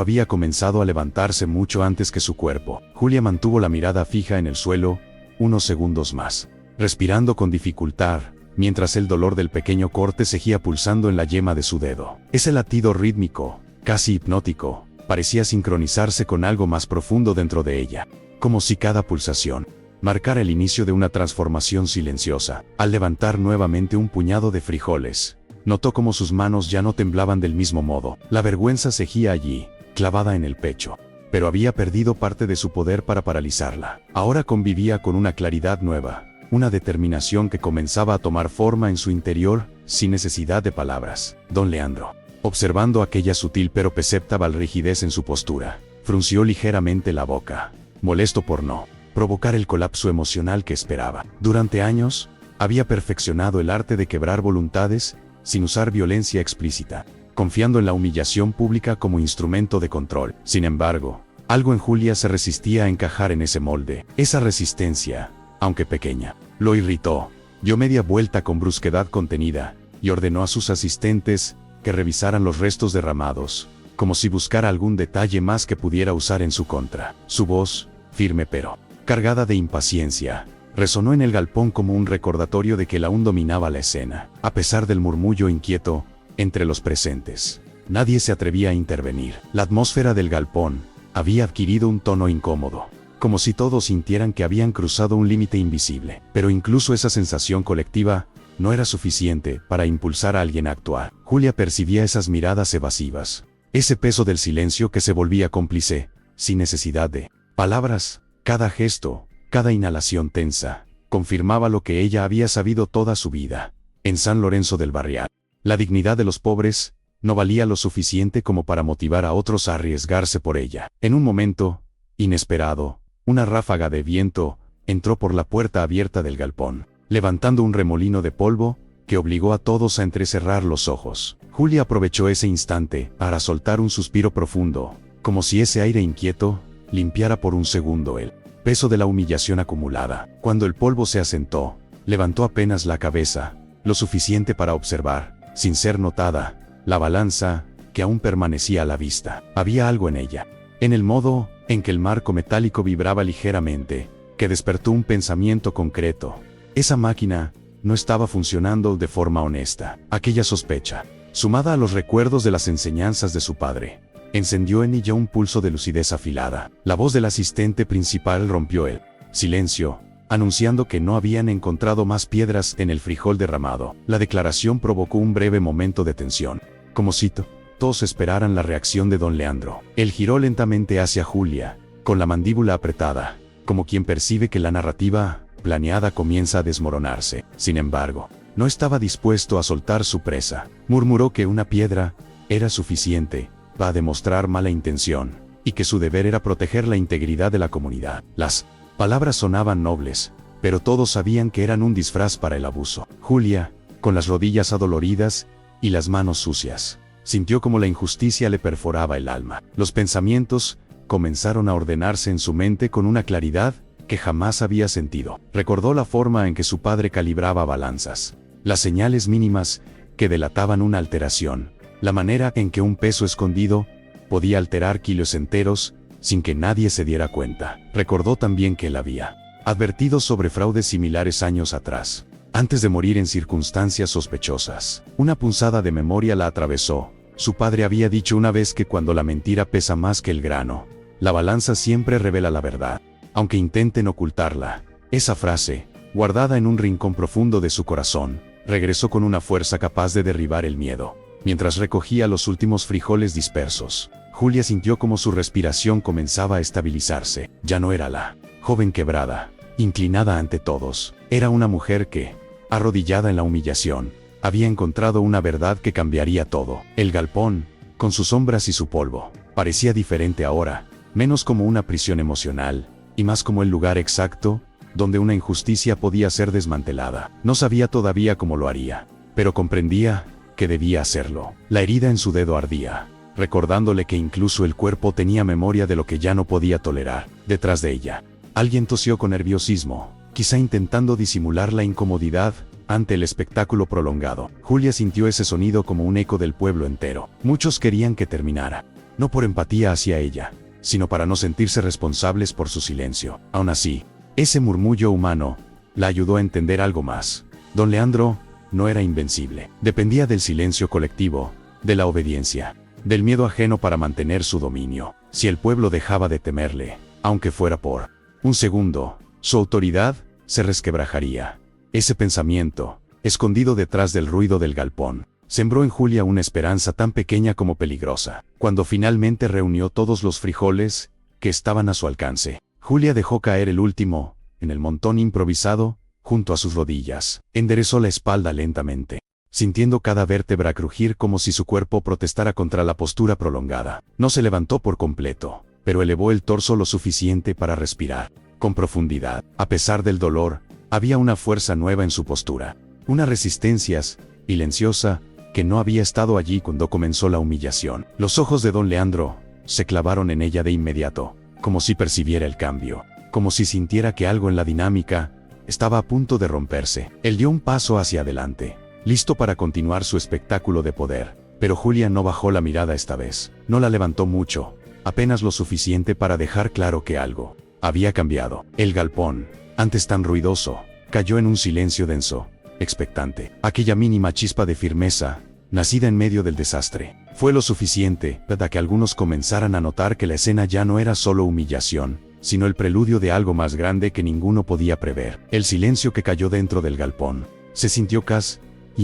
había comenzado a levantarse mucho antes que su cuerpo. Julia mantuvo la mirada fija en el suelo unos segundos más, respirando con dificultad, mientras el dolor del pequeño corte seguía pulsando en la yema de su dedo. Ese latido rítmico, casi hipnótico, parecía sincronizarse con algo más profundo dentro de ella, como si cada pulsación marcara el inicio de una transformación silenciosa. Al levantar nuevamente un puñado de frijoles, notó cómo sus manos ya no temblaban del mismo modo. La vergüenza seguía allí, clavada en el pecho, pero había perdido parte de su poder para paralizarla. Ahora convivía con una claridad nueva, una determinación que comenzaba a tomar forma en su interior, sin necesidad de palabras. Don Leandro, observando aquella sutil pero perceptible rigidez en su postura, frunció ligeramente la boca, molesto por no provocar el colapso emocional que esperaba. Durante años, había perfeccionado el arte de quebrar voluntades, sin usar violencia explícita, confiando en la humillación pública como instrumento de control. Sin embargo, algo en Julia se resistía a encajar en ese molde. Esa resistencia, aunque pequeña, lo irritó. Dio media vuelta con brusquedad contenida, y ordenó a sus asistentes que revisaran los restos derramados, como si buscara algún detalle más que pudiera usar en su contra. Su voz, firme pero cargada de impaciencia, resonó en el galpón como un recordatorio de que él aún dominaba la escena. A pesar del murmullo inquieto entre los presentes, nadie se atrevía a intervenir. La atmósfera del galpón había adquirido un tono incómodo, como si todos sintieran que habían cruzado un límite invisible. Pero incluso esa sensación colectiva no era suficiente para impulsar a alguien a actuar. Julia percibía esas miradas evasivas, ese peso del silencio que se volvía cómplice, sin necesidad de palabras. Cada gesto, cada inhalación tensa, confirmaba lo que ella había sabido toda su vida. En San Lorenzo del Barrial, la dignidad de los pobres no valía lo suficiente como para motivar a otros a arriesgarse por ella. En un momento inesperado, una ráfaga de viento entró por la puerta abierta del galpón, levantando un remolino de polvo que obligó a todos a entrecerrar los ojos. Julia aprovechó ese instante para soltar un suspiro profundo, como si ese aire inquieto limpiara por un segundo el peso de la humillación acumulada. Cuando el polvo se asentó, levantó apenas la cabeza, lo suficiente para observar, sin ser notada, la balanza, que aún permanecía a la vista. Había algo en ella, en el modo en que el marco metálico vibraba ligeramente, que despertó un pensamiento concreto. Esa máquina no estaba funcionando de forma honesta. Aquella sospecha, sumada a los recuerdos de las enseñanzas de su padre, encendió en ella un pulso de lucidez afilada. La voz del asistente principal rompió el silencio, anunciando que no habían encontrado más piedras en el frijol derramado. La declaración provocó un breve momento de tensión, como si todos esperaran la reacción de don Leandro. Él giró lentamente hacia Julia, con la mandíbula apretada, como quien percibe que la narrativa planeada comienza a desmoronarse. Sin embargo, no estaba dispuesto a soltar su presa. Murmuró que una piedra era suficiente para demostrar mala intención, y que su deber era proteger la integridad de la comunidad. Las palabras sonaban nobles, pero todos sabían que eran un disfraz para el abuso. Julia, con las rodillas adoloridas y las manos sucias, sintió como la injusticia le perforaba el alma. Los pensamientos comenzaron a ordenarse en su mente con una claridad que jamás había sentido. Recordó la forma en que su padre calibraba balanzas, las señales mínimas que delataban una alteración, la manera en que un peso escondido podía alterar kilos enteros sin que nadie se diera cuenta. Recordó también que él había advertido sobre fraudes similares años atrás, antes de morir en circunstancias sospechosas. Una punzada de memoria la atravesó. Su padre había dicho una vez que cuando la mentira pesa más que el grano, la balanza siempre revela la verdad, aunque intenten ocultarla. Esa frase, guardada en un rincón profundo de su corazón, regresó con una fuerza capaz de derribar el miedo. Mientras recogía los últimos frijoles dispersos, Julia sintió como su respiración comenzaba a estabilizarse. Ya no era la joven quebrada, inclinada ante todos. Era una mujer que, arrodillada en la humillación, había encontrado una verdad que cambiaría todo. El galpón, con sus sombras y su polvo, parecía diferente ahora, menos como una prisión emocional, y más como el lugar exacto donde una injusticia podía ser desmantelada. No sabía todavía cómo lo haría, pero comprendía que debía hacerlo. La herida en su dedo ardía, recordándole que incluso el cuerpo tenía memoria de lo que ya no podía tolerar. Detrás de ella, alguien tosió con nerviosismo, quizá intentando disimular la incomodidad ante el espectáculo prolongado. Julia sintió ese sonido como un eco del pueblo entero. Muchos querían que terminara, no por empatía hacia ella, sino para no sentirse responsables por su silencio. Aún así, ese murmullo humano la ayudó a entender algo más. Don Leandro no era invencible. Dependía del silencio colectivo, de la obediencia, del miedo ajeno para mantener su dominio. Si el pueblo dejaba de temerle, aunque fuera por un segundo, Su autoridad se resquebrajaría. Ese pensamiento, escondido detrás del ruido del galpón, sembró en Julia una esperanza tan pequeña como peligrosa. Cuando finalmente reunió todos los frijoles que estaban a su alcance, Julia dejó caer el último, en el montón improvisado, junto a sus rodillas. Enderezó la espalda lentamente, sintiendo cada vértebra crujir como si su cuerpo protestara contra la postura prolongada. No se levantó por completo, pero elevó el torso lo suficiente para respirar con profundidad. A pesar del dolor, había una fuerza nueva en su postura, una resistencia silenciosa que no había estado allí cuando comenzó la humillación. Los ojos de don Leandro se clavaron en ella de inmediato, como si percibiera el cambio, como si sintiera que algo en la dinámica estaba a punto de romperse. Él dio un paso hacia adelante, listo para continuar su espectáculo de poder, pero Julia no bajó la mirada esta vez. No la levantó mucho, apenas lo suficiente para dejar claro que algo había cambiado. El galpón, antes tan ruidoso, cayó en un silencio denso, expectante. Aquella mínima chispa de firmeza, nacida en medio del desastre, fue lo suficiente para que algunos comenzaran a notar que la escena ya no era solo humillación, sino el preludio de algo más grande que ninguno podía prever. El silencio que cayó dentro del galpón se sintió casi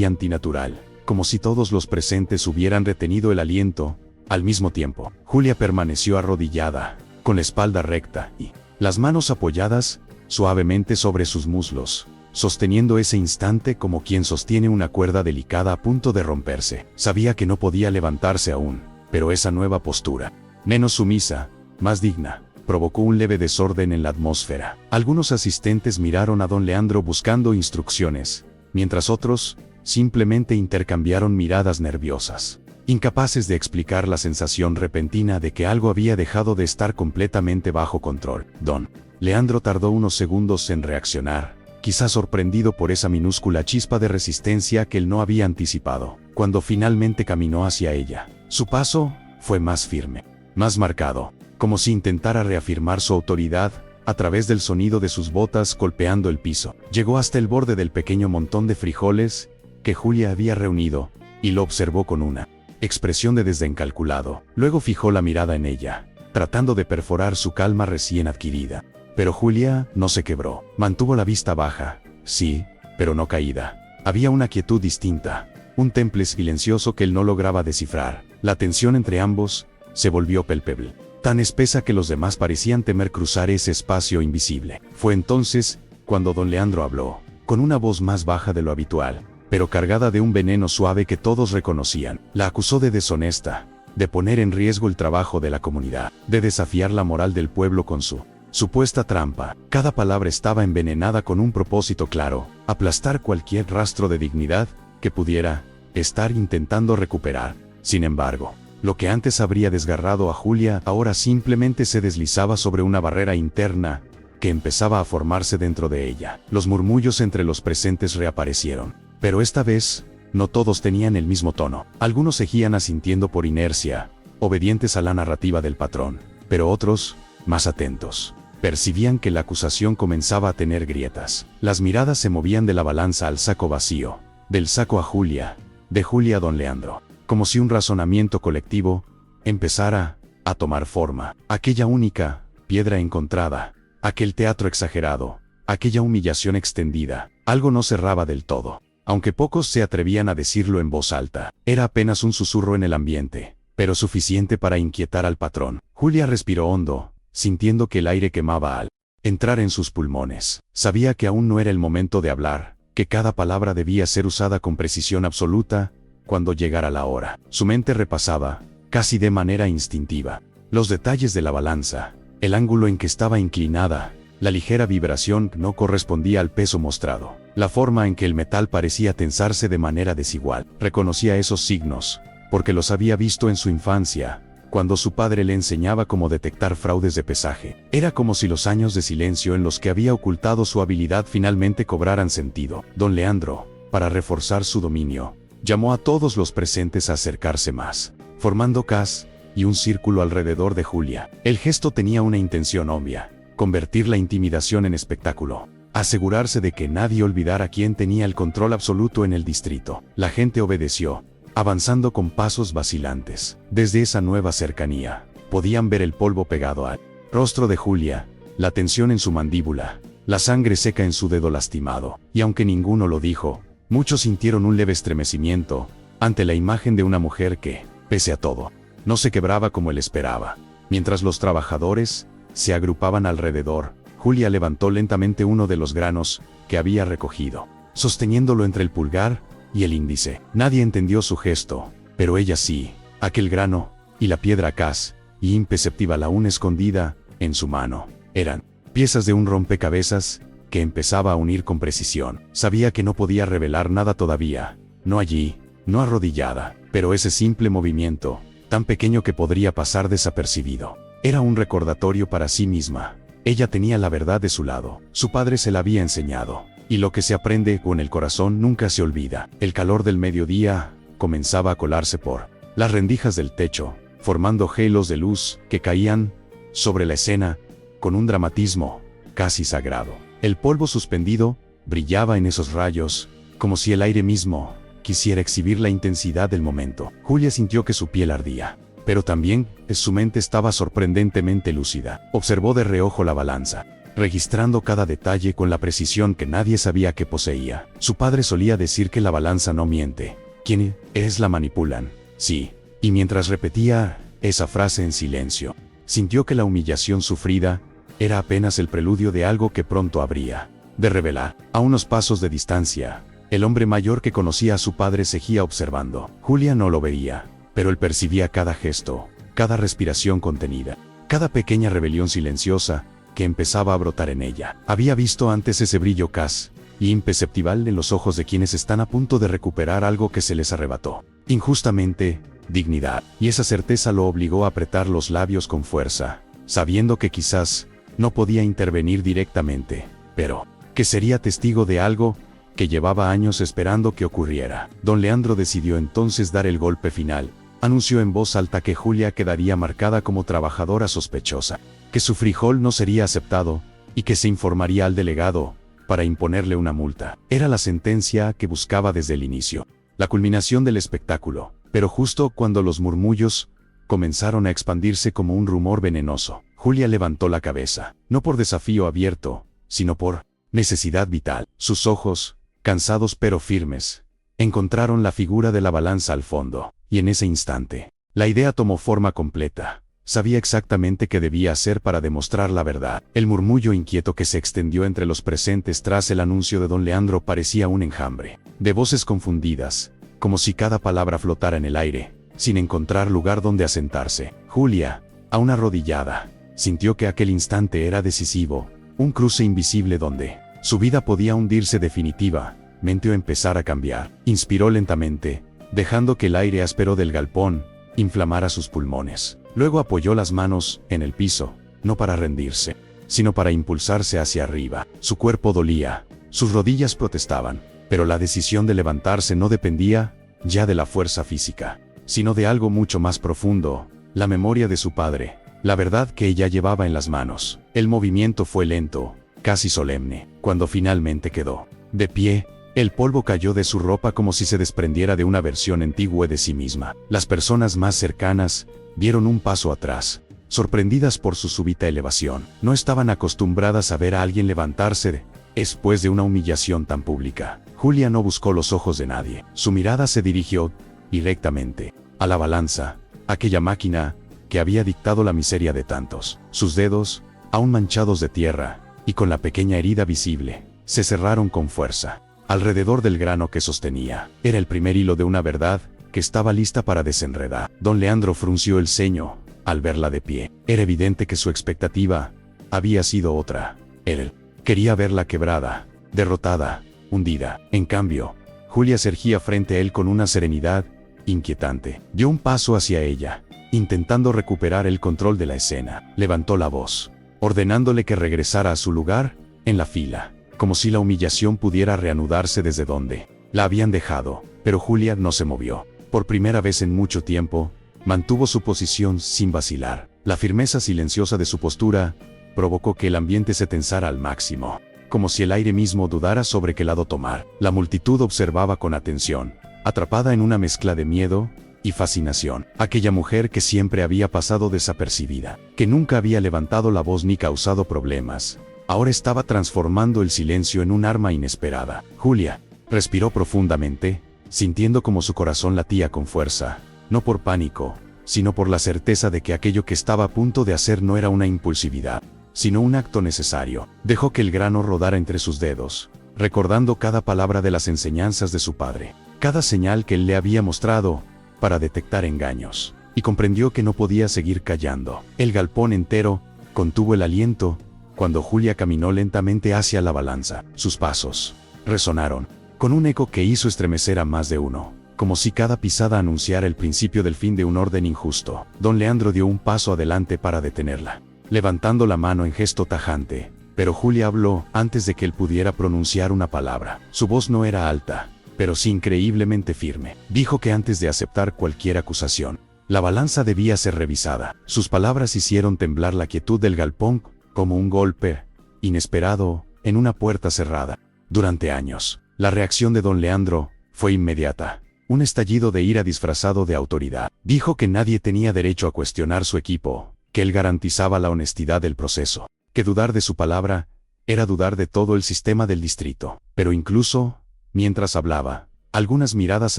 antinatural, como si todos los presentes hubieran retenido el aliento al mismo tiempo. Julia permaneció arrodillada, con la espalda recta y las manos apoyadas suavemente sobre sus muslos, sosteniendo ese instante como quien sostiene una cuerda delicada a punto de romperse. Sabía que no podía levantarse aún, pero esa nueva postura, menos sumisa, más digna, provocó un leve desorden en la atmósfera. Algunos asistentes miraron a don Leandro buscando instrucciones, mientras otros simplemente intercambiaron miradas nerviosas, incapaces de explicar la sensación repentina de que algo había dejado de estar completamente bajo control. Don Leandro tardó unos segundos en reaccionar, quizás sorprendido por esa minúscula chispa de resistencia que él no había anticipado. Cuando finalmente caminó hacia ella, su paso fue más firme, más marcado, como si intentara reafirmar su autoridad a través del sonido de sus botas golpeando el piso. Llegó hasta el borde del pequeño montón de frijoles que Julia había reunido, y lo observó con una expresión de desdén calculado. Luego fijó la mirada en ella, tratando de perforar su calma recién adquirida. Pero Julia no se quebró. Mantuvo la vista baja, sí, pero no caída. Había una quietud distinta, un temple silencioso que él no lograba descifrar. La tensión entre ambos se volvió palpable, tan espesa que los demás parecían temer cruzar ese espacio invisible. Fue entonces cuando don Leandro habló, con una voz más baja de lo habitual, pero cargada de un veneno suave que todos reconocían. La acusó de deshonesta, de poner en riesgo el trabajo de la comunidad, de desafiar la moral del pueblo con su supuesta trampa. Cada palabra estaba envenenada con un propósito claro: aplastar cualquier rastro de dignidad que pudiera estar intentando recuperar. Sin embargo, lo que antes habría desgarrado a Julia ahora simplemente se deslizaba sobre una barrera interna que empezaba a formarse dentro de ella. Los murmullos entre los presentes reaparecieron, pero esta vez no todos tenían el mismo tono. Algunos seguían asintiendo por inercia, obedientes a la narrativa del patrón, pero otros, más atentos, percibían que la acusación comenzaba a tener grietas. Las miradas se movían de la balanza al saco vacío, del saco a Julia, de Julia a don Leandro, como si un razonamiento colectivo empezara a tomar forma. Aquella única piedra encontrada, aquel teatro exagerado, aquella humillación extendida, algo no cerraba del todo. Aunque pocos se atrevían a decirlo en voz alta, era apenas un susurro en el ambiente, pero suficiente para inquietar al patrón. Julia respiró hondo, sintiendo que el aire quemaba al entrar en sus pulmones. Sabía que aún no era el momento de hablar, que cada palabra debía ser usada con precisión absoluta cuando llegara la hora. Su mente repasaba, casi de manera instintiva, los detalles de la balanza, el ángulo en que estaba inclinada, la ligera vibración no correspondía al peso mostrado, la forma en que el metal parecía tensarse de manera desigual. Reconocía esos signos, porque los había visto en su infancia, cuando su padre le enseñaba cómo detectar fraudes de pesaje. Era como si los años de silencio en los que había ocultado su habilidad finalmente cobraran sentido. Don Leandro, para reforzar su dominio, llamó a todos los presentes a acercarse más, formando casi un círculo alrededor de Julia. El gesto tenía una intención obvia: convertir la intimidación en espectáculo, asegurarse de que nadie olvidara quién tenía el control absoluto en el distrito. La gente obedeció, avanzando con pasos vacilantes. Desde esa nueva cercanía, podían ver el polvo pegado al rostro de Julia, la tensión en su mandíbula, la sangre seca en su dedo lastimado. Y aunque ninguno lo dijo, muchos sintieron un leve estremecimiento ante la imagen de una mujer que, pese a todo, no se quebraba como él esperaba. Mientras los trabajadores se agrupaban alrededor, Julia levantó lentamente uno de los granos que había recogido, sosteniéndolo entre el pulgar y el índice. Nadie entendió su gesto, pero ella sí. Aquel grano, y la piedra casi imperceptible aún escondida en su mano, eran piezas de un rompecabezas que empezaba a unir con precisión. Sabía que no podía revelar nada todavía, no allí, no arrodillada, pero ese simple movimiento, tan pequeño que podría pasar desapercibido, era un recordatorio para sí misma. Ella tenía la verdad de su lado, su padre se la había enseñado, y lo que se aprende con el corazón nunca se olvida. El calor del mediodía comenzaba a colarse por las rendijas del techo, formando halos de luz que caían sobre la escena con un dramatismo casi sagrado. El polvo suspendido brillaba en esos rayos, como si el aire mismo quisiera exhibir la intensidad del momento. Julia sintió que su piel ardía, pero también su mente estaba sorprendentemente lúcida. Observó de reojo la balanza, registrando cada detalle con la precisión que nadie sabía que poseía. Su padre solía decir que la balanza no miente, quienes la manipulan, sí. Y mientras repetía esa frase en silencio, sintió que la humillación sufrida era apenas el preludio de algo que pronto habría de revelar. A unos pasos de distancia, el hombre mayor que conocía a su padre seguía observando. Julia no lo veía, pero él percibía cada gesto, cada respiración contenida, cada pequeña rebelión silenciosa que empezaba a brotar en ella. Había visto antes ese brillo casi imperceptible en los ojos de quienes están a punto de recuperar algo que se les arrebató injustamente, dignidad, y esa certeza lo obligó a apretar los labios con fuerza, sabiendo que quizás no podía intervenir directamente, pero que sería testigo de algo que llevaba años esperando que ocurriera. Don Leandro decidió entonces dar el golpe final. Anunció en voz alta que Julia quedaría marcada como trabajadora sospechosa, que su frijol no sería aceptado, y que se informaría al delegado para imponerle una multa. Era la sentencia que buscaba desde el inicio, la culminación del espectáculo. Pero justo cuando los murmullos comenzaron a expandirse como un rumor venenoso, Julia levantó la cabeza, no por desafío abierto, sino por necesidad vital. Sus ojos, cansados pero firmes, encontraron la figura de la balanza al fondo, y en ese instante, la idea tomó forma completa. Sabía exactamente qué debía hacer para demostrar la verdad. El murmullo inquieto que se extendió entre los presentes tras el anuncio de don Leandro parecía un enjambre de voces confundidas, como si cada palabra flotara en el aire, sin encontrar lugar donde asentarse. Julia, aún arrodillada, sintió que aquel instante era decisivo, un cruce invisible donde su vida podía hundirse definitivamente o empezar a cambiar. Inspiró lentamente, dejando que el aire áspero del galpón inflamara sus pulmones. Luego apoyó las manos en el piso, no para rendirse, sino para impulsarse hacia arriba. Su cuerpo dolía, sus rodillas protestaban, pero la decisión de levantarse no dependía ya de la fuerza física, sino de algo mucho más profundo, la memoria de su padre, la verdad que ella llevaba en las manos. El movimiento fue lento, casi solemne. Cuando finalmente quedó de pie, el polvo cayó de su ropa como si se desprendiera de una versión antigua de sí misma. Las personas más cercanas dieron un paso atrás, sorprendidas por su súbita elevación. No estaban acostumbradas a ver a alguien levantarse después de una humillación tan pública. Julia no buscó los ojos de nadie. Su mirada se dirigió directamente a la balanza, aquella máquina que había dictado la miseria de tantos. Sus dedos, aún manchados de tierra, y con la pequeña herida visible, se cerraron con fuerza alrededor del grano que sostenía. Era el primer hilo de una verdad que estaba lista para desenredar. Don Leandro frunció el ceño al verla de pie. Era evidente que su expectativa había sido otra. Él quería verla quebrada, derrotada, hundida. En cambio, Julia se erguía frente a él con una serenidad inquietante. Dio un paso hacia ella, intentando recuperar el control de la escena. Levantó la voz, ordenándole que regresara a su lugar en la fila, como si la humillación pudiera reanudarse desde donde la habían dejado. Pero Julia no se movió. Por primera vez en mucho tiempo, mantuvo su posición sin vacilar. La firmeza silenciosa de su postura provocó que el ambiente se tensara al máximo, como si el aire mismo dudara sobre qué lado tomar. La multitud observaba con atención, atrapada en una mezcla de miedo y fascinación. Aquella mujer que siempre había pasado desapercibida, que nunca había levantado la voz ni causado problemas, ahora estaba transformando el silencio en un arma inesperada. Julia respiró profundamente, sintiendo como su corazón latía con fuerza, no por pánico, sino por la certeza de que aquello que estaba a punto de hacer no era una impulsividad, sino un acto necesario. Dejó que el grano rodara entre sus dedos, recordando cada palabra de las enseñanzas de su padre, cada señal que él le había mostrado, para detectar engaños, y comprendió que no podía seguir callando. El galpón entero contuvo el aliento cuando Julia caminó lentamente hacia la balanza. Sus pasos resonaron con un eco que hizo estremecer a más de uno, como si cada pisada anunciara el principio del fin de un orden injusto. Don Leandro dio un paso adelante para detenerla, levantando la mano en gesto tajante, pero Julia habló antes de que él pudiera pronunciar una palabra. Su voz no era alta, pero sí increíblemente firme. Dijo que antes de aceptar cualquier acusación, la balanza debía ser revisada. Sus palabras hicieron temblar la quietud del galpón, como un golpe inesperado en una puerta cerrada. Durante años, la reacción de don Leandro fue inmediata. Un estallido de ira disfrazado de autoridad. Dijo que nadie tenía derecho a cuestionar su equipo, que él garantizaba la honestidad del proceso, que dudar de su palabra era dudar de todo el sistema del distrito. Pero incluso, mientras hablaba, algunas miradas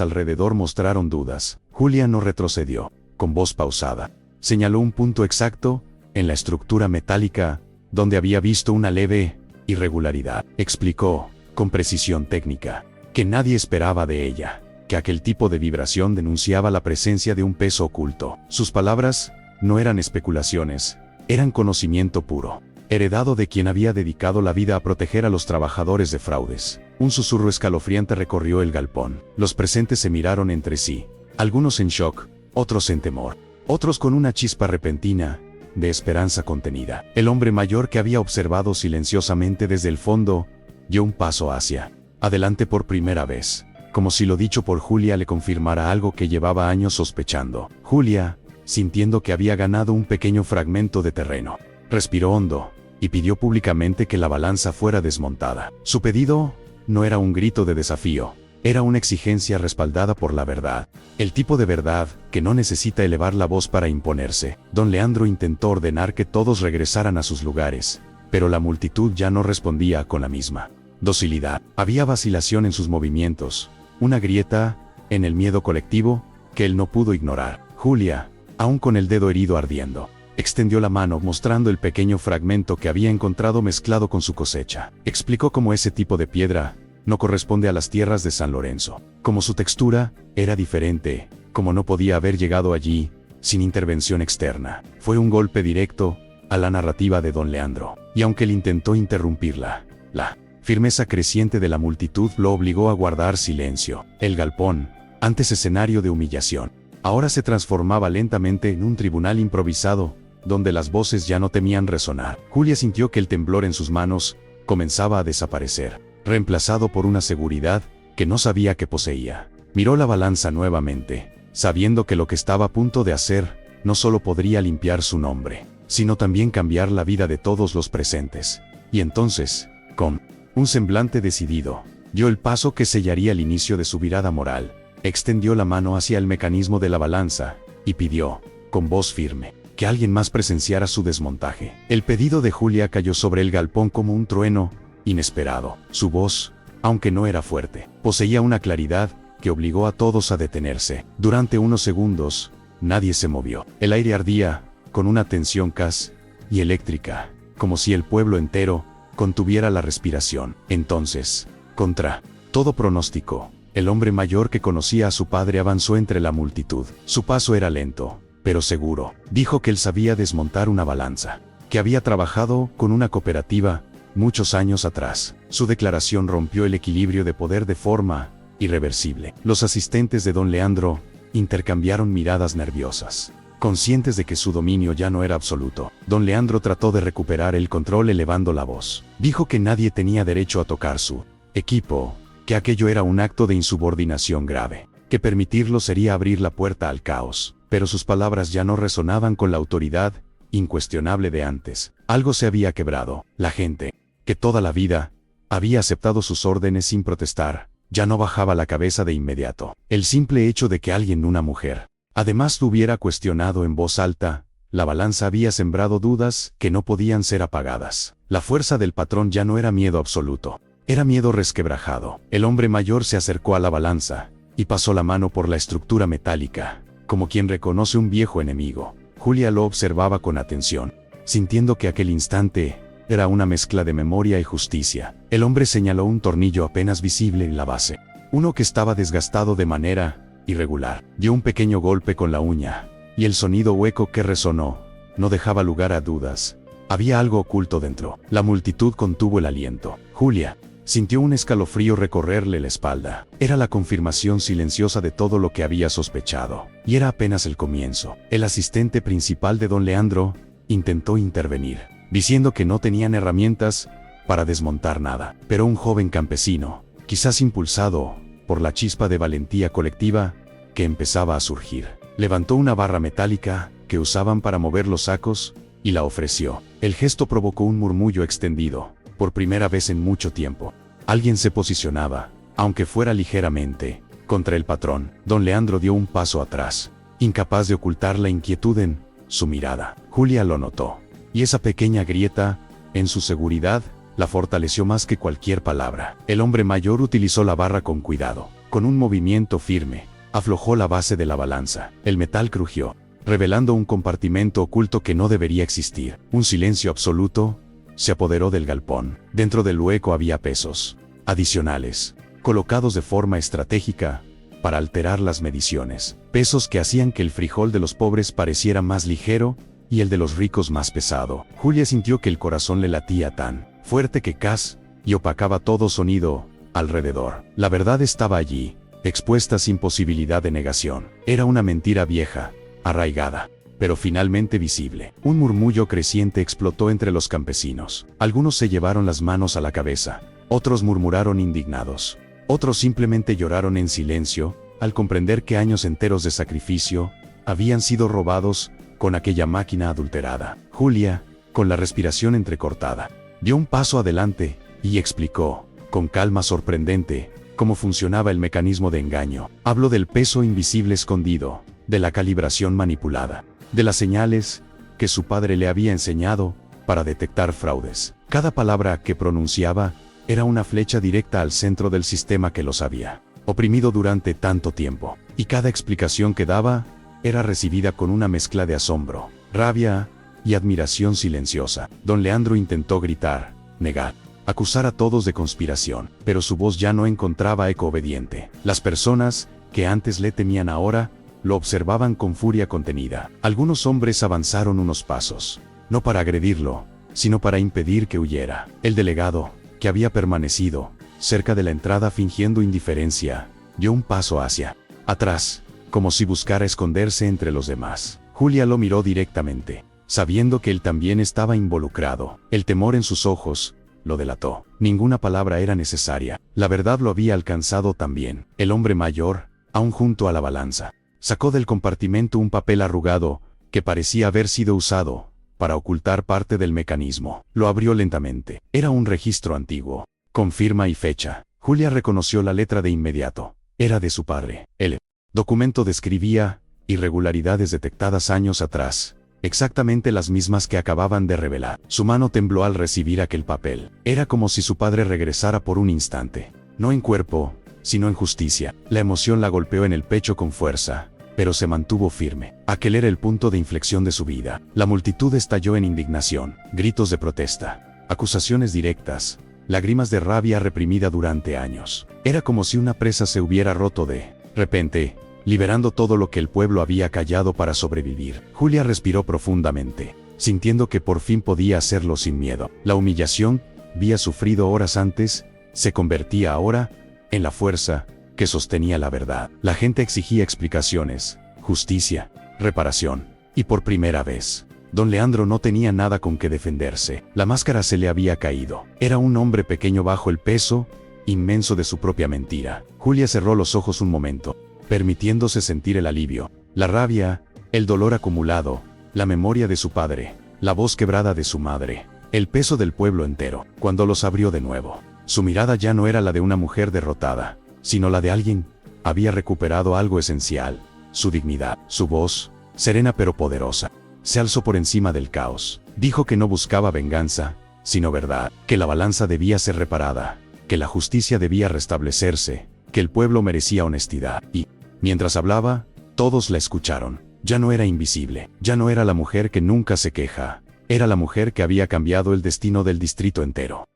alrededor mostraron dudas. Julia no retrocedió. Con voz pausada, señaló un punto exacto en la estructura metálica, donde había visto una leve irregularidad. Explicó, con precisión técnica, que nadie esperaba de ella, que aquel tipo de vibración denunciaba la presencia de un peso oculto. Sus palabras no eran especulaciones, eran conocimiento puro, heredado de quien había dedicado la vida a proteger a los trabajadores de fraudes. Un susurro escalofriante recorrió el galpón. Los presentes se miraron entre sí, algunos en shock, otros en temor, otros con una chispa repentina de esperanza contenida. El hombre mayor, que había observado silenciosamente desde el fondo, dio un paso hacia adelante por primera vez, como si lo dicho por Julia le confirmara algo que llevaba años sospechando. Julia, sintiendo que había ganado un pequeño fragmento de terreno, respiró hondo y pidió públicamente que la balanza fuera desmontada. Su pedido no era un grito de desafío, era una exigencia respaldada por la verdad, el tipo de verdad que no necesita elevar la voz para imponerse. Don Leandro intentó ordenar que todos regresaran a sus lugares, pero la multitud ya no respondía con la misma docilidad. Había vacilación en sus movimientos, una grieta en el miedo colectivo que él no pudo ignorar. Julia, aún con el dedo herido ardiendo, extendió la mano mostrando el pequeño fragmento que había encontrado mezclado con su cosecha. Explicó cómo ese tipo de piedra no corresponde a las tierras de San Lorenzo, como su textura era diferente, como no podía haber llegado allí sin intervención externa. Fue un golpe directo a la narrativa de don Leandro, y aunque él intentó interrumpirla, la firmeza creciente de la multitud lo obligó a guardar silencio. El galpón, antes escenario de humillación, ahora se transformaba lentamente en un tribunal improvisado, donde las voces ya no temían resonar. Julia sintió que el temblor en sus manos comenzaba a desaparecer, reemplazado por una seguridad que no sabía que poseía. Miró la balanza nuevamente, sabiendo que lo que estaba a punto de hacer no solo podría limpiar su nombre, sino también cambiar la vida de todos los presentes. Y entonces, con un semblante decidido, dio el paso que sellaría el inicio de su virada moral. Extendió la mano hacia el mecanismo de la balanza y pidió, con voz firme, que alguien más presenciara su desmontaje. El pedido de Julia cayó sobre el galpón como un trueno inesperado. Su voz, aunque no era fuerte, poseía una claridad que obligó a todos a detenerse. Durante unos segundos, nadie se movió. El aire ardía con una tensión casi eléctrica, como si el pueblo entero contuviera la respiración. Entonces, contra todo pronóstico, el hombre mayor que conocía a su padre avanzó entre la multitud. Su paso era lento, pero seguro. Dijo que él sabía desmontar una balanza, que había trabajado con una cooperativa muchos años atrás. Su declaración rompió el equilibrio de poder de forma irreversible. Los asistentes de don Leandro intercambiaron miradas nerviosas, conscientes de que su dominio ya no era absoluto. Don Leandro trató de recuperar el control elevando la voz. Dijo que nadie tenía derecho a tocar su equipo, que aquello era un acto de insubordinación grave, que permitirlo sería abrir la puerta al caos. Pero sus palabras ya no resonaban con la autoridad incuestionable de antes. Algo se había quebrado. La gente, que toda la vida había aceptado sus órdenes sin protestar, ya no bajaba la cabeza de inmediato. El simple hecho de que alguien, una mujer, además lo hubiera cuestionado en voz alta, La balanza había sembrado dudas que no podían ser apagadas. La fuerza del patrón ya no era miedo absoluto. Era miedo resquebrajado. El hombre mayor se acercó a la balanza y pasó la mano por la estructura metálica, como quien reconoce un viejo enemigo. Julia lo observaba con atención, sintiendo que aquel instante era una mezcla de memoria y justicia. El hombre señaló un tornillo apenas visible en la base. Uno que estaba desgastado de manera irregular. Dio un pequeño golpe con la uña, y el sonido hueco que resonó no dejaba lugar a dudas. Había algo oculto dentro. La multitud contuvo el aliento. Julia sintió un escalofrío recorrerle la espalda. Era la confirmación silenciosa de todo lo que había sospechado. Y era apenas el comienzo. El asistente principal de don Leandro intentó intervenir, diciendo que no tenían herramientas para desmontar nada. Pero un joven campesino, quizás impulsado por la chispa de valentía colectiva que empezaba a surgir, levantó una barra metálica que usaban para mover los sacos y la ofreció. El gesto provocó un murmullo extendido. Por primera vez en mucho tiempo, alguien se posicionaba, aunque fuera ligeramente, contra el patrón. Don Leandro dio un paso atrás, incapaz de ocultar la inquietud en su mirada. Julia lo notó, y esa pequeña grieta en su seguridad la fortaleció más que cualquier palabra. El hombre mayor utilizó la barra con cuidado. Con un movimiento firme, aflojó la base de la balanza. El metal crujió, revelando un compartimento oculto que no debería existir. Un silencio absoluto se apoderó del galpón. Dentro del hueco había pesos adicionales, colocados de forma estratégica para alterar las mediciones. Pesos que hacían que el frijol de los pobres pareciera más ligero y el de los ricos más pesado. Julia sintió que el corazón le latía tan fuerte que casi opacaba todo sonido alrededor. La verdad estaba allí, expuesta sin posibilidad de negación. Era una mentira vieja, arraigada, pero finalmente visible. Un murmullo creciente explotó entre los campesinos. Algunos se llevaron las manos a la cabeza, otros murmuraron indignados, otros simplemente lloraron en silencio, al comprender que años enteros de sacrificio habían sido robados con aquella máquina adulterada. Julia, con la respiración entrecortada, dio un paso adelante y explicó, con calma sorprendente, cómo funcionaba el mecanismo de engaño. Habló del peso invisible escondido, de la calibración manipulada, de las señales que su padre le había enseñado para detectar fraudes. Cada palabra que pronunciaba era una flecha directa al centro del sistema que los había oprimido durante tanto tiempo, y cada explicación que daba era recibida con una mezcla de asombro, rabia y admiración silenciosa. Don Leandro intentó gritar, negar, acusar a todos de conspiración, pero su voz ya no encontraba eco obediente. Las personas que antes le temían ahora lo observaban con furia contenida. Algunos hombres avanzaron unos pasos, no para agredirlo, sino para impedir que huyera. El delegado, que había permanecido cerca de la entrada fingiendo indiferencia, dio un paso hacia atrás, como si buscara esconderse entre los demás. Julia lo miró directamente, sabiendo que él también estaba involucrado. El temor en sus ojos lo delató. Ninguna palabra era necesaria. La verdad lo había alcanzado también. El hombre mayor, aún junto a la balanza, sacó del compartimento un papel arrugado que parecía haber sido usado para ocultar parte del mecanismo. Lo abrió lentamente. Era un registro antiguo, con firma y fecha. Julia reconoció la letra de inmediato. Era de su padre. El documento describía irregularidades detectadas años atrás, exactamente las mismas que acababan de revelar. Su mano tembló al recibir aquel papel. Era como si su padre regresara por un instante, no en cuerpo, sino en justicia. La emoción la golpeó en el pecho con fuerza, pero se mantuvo firme. Aquel era el punto de inflexión de su vida. La multitud estalló en indignación, gritos de protesta, acusaciones directas, lágrimas de rabia reprimida durante años. Era como si una presa se hubiera roto de repente, liberando todo lo que el pueblo había callado para sobrevivir. Julia respiró profundamente, sintiendo que por fin podía hacerlo sin miedo. La humillación que había sufrido horas antes se convertía ahora en la fuerza que sostenía la verdad. La gente exigía explicaciones, justicia, reparación, y por primera vez, don Leandro no tenía nada con que defenderse. La máscara se le había caído. Era un hombre pequeño bajo el peso inmenso de su propia mentira. Julia cerró los ojos un momento, permitiéndose sentir el alivio, la rabia, el dolor acumulado, la memoria de su padre, la voz quebrada de su madre, el peso del pueblo entero. Cuando los abrió de nuevo, su mirada ya no era la de una mujer derrotada, sino la de alguien que había recuperado algo esencial, su dignidad. Su voz, serena pero poderosa, Se alzó por encima del caos. Dijo que no buscaba venganza, sino verdad, que la balanza debía ser reparada, que la justicia debía restablecerse, que el pueblo merecía honestidad. Y, mientras hablaba, todos la escucharon. Ya no era invisible, ya no era la mujer que nunca se queja, era la mujer que había cambiado el destino del distrito entero.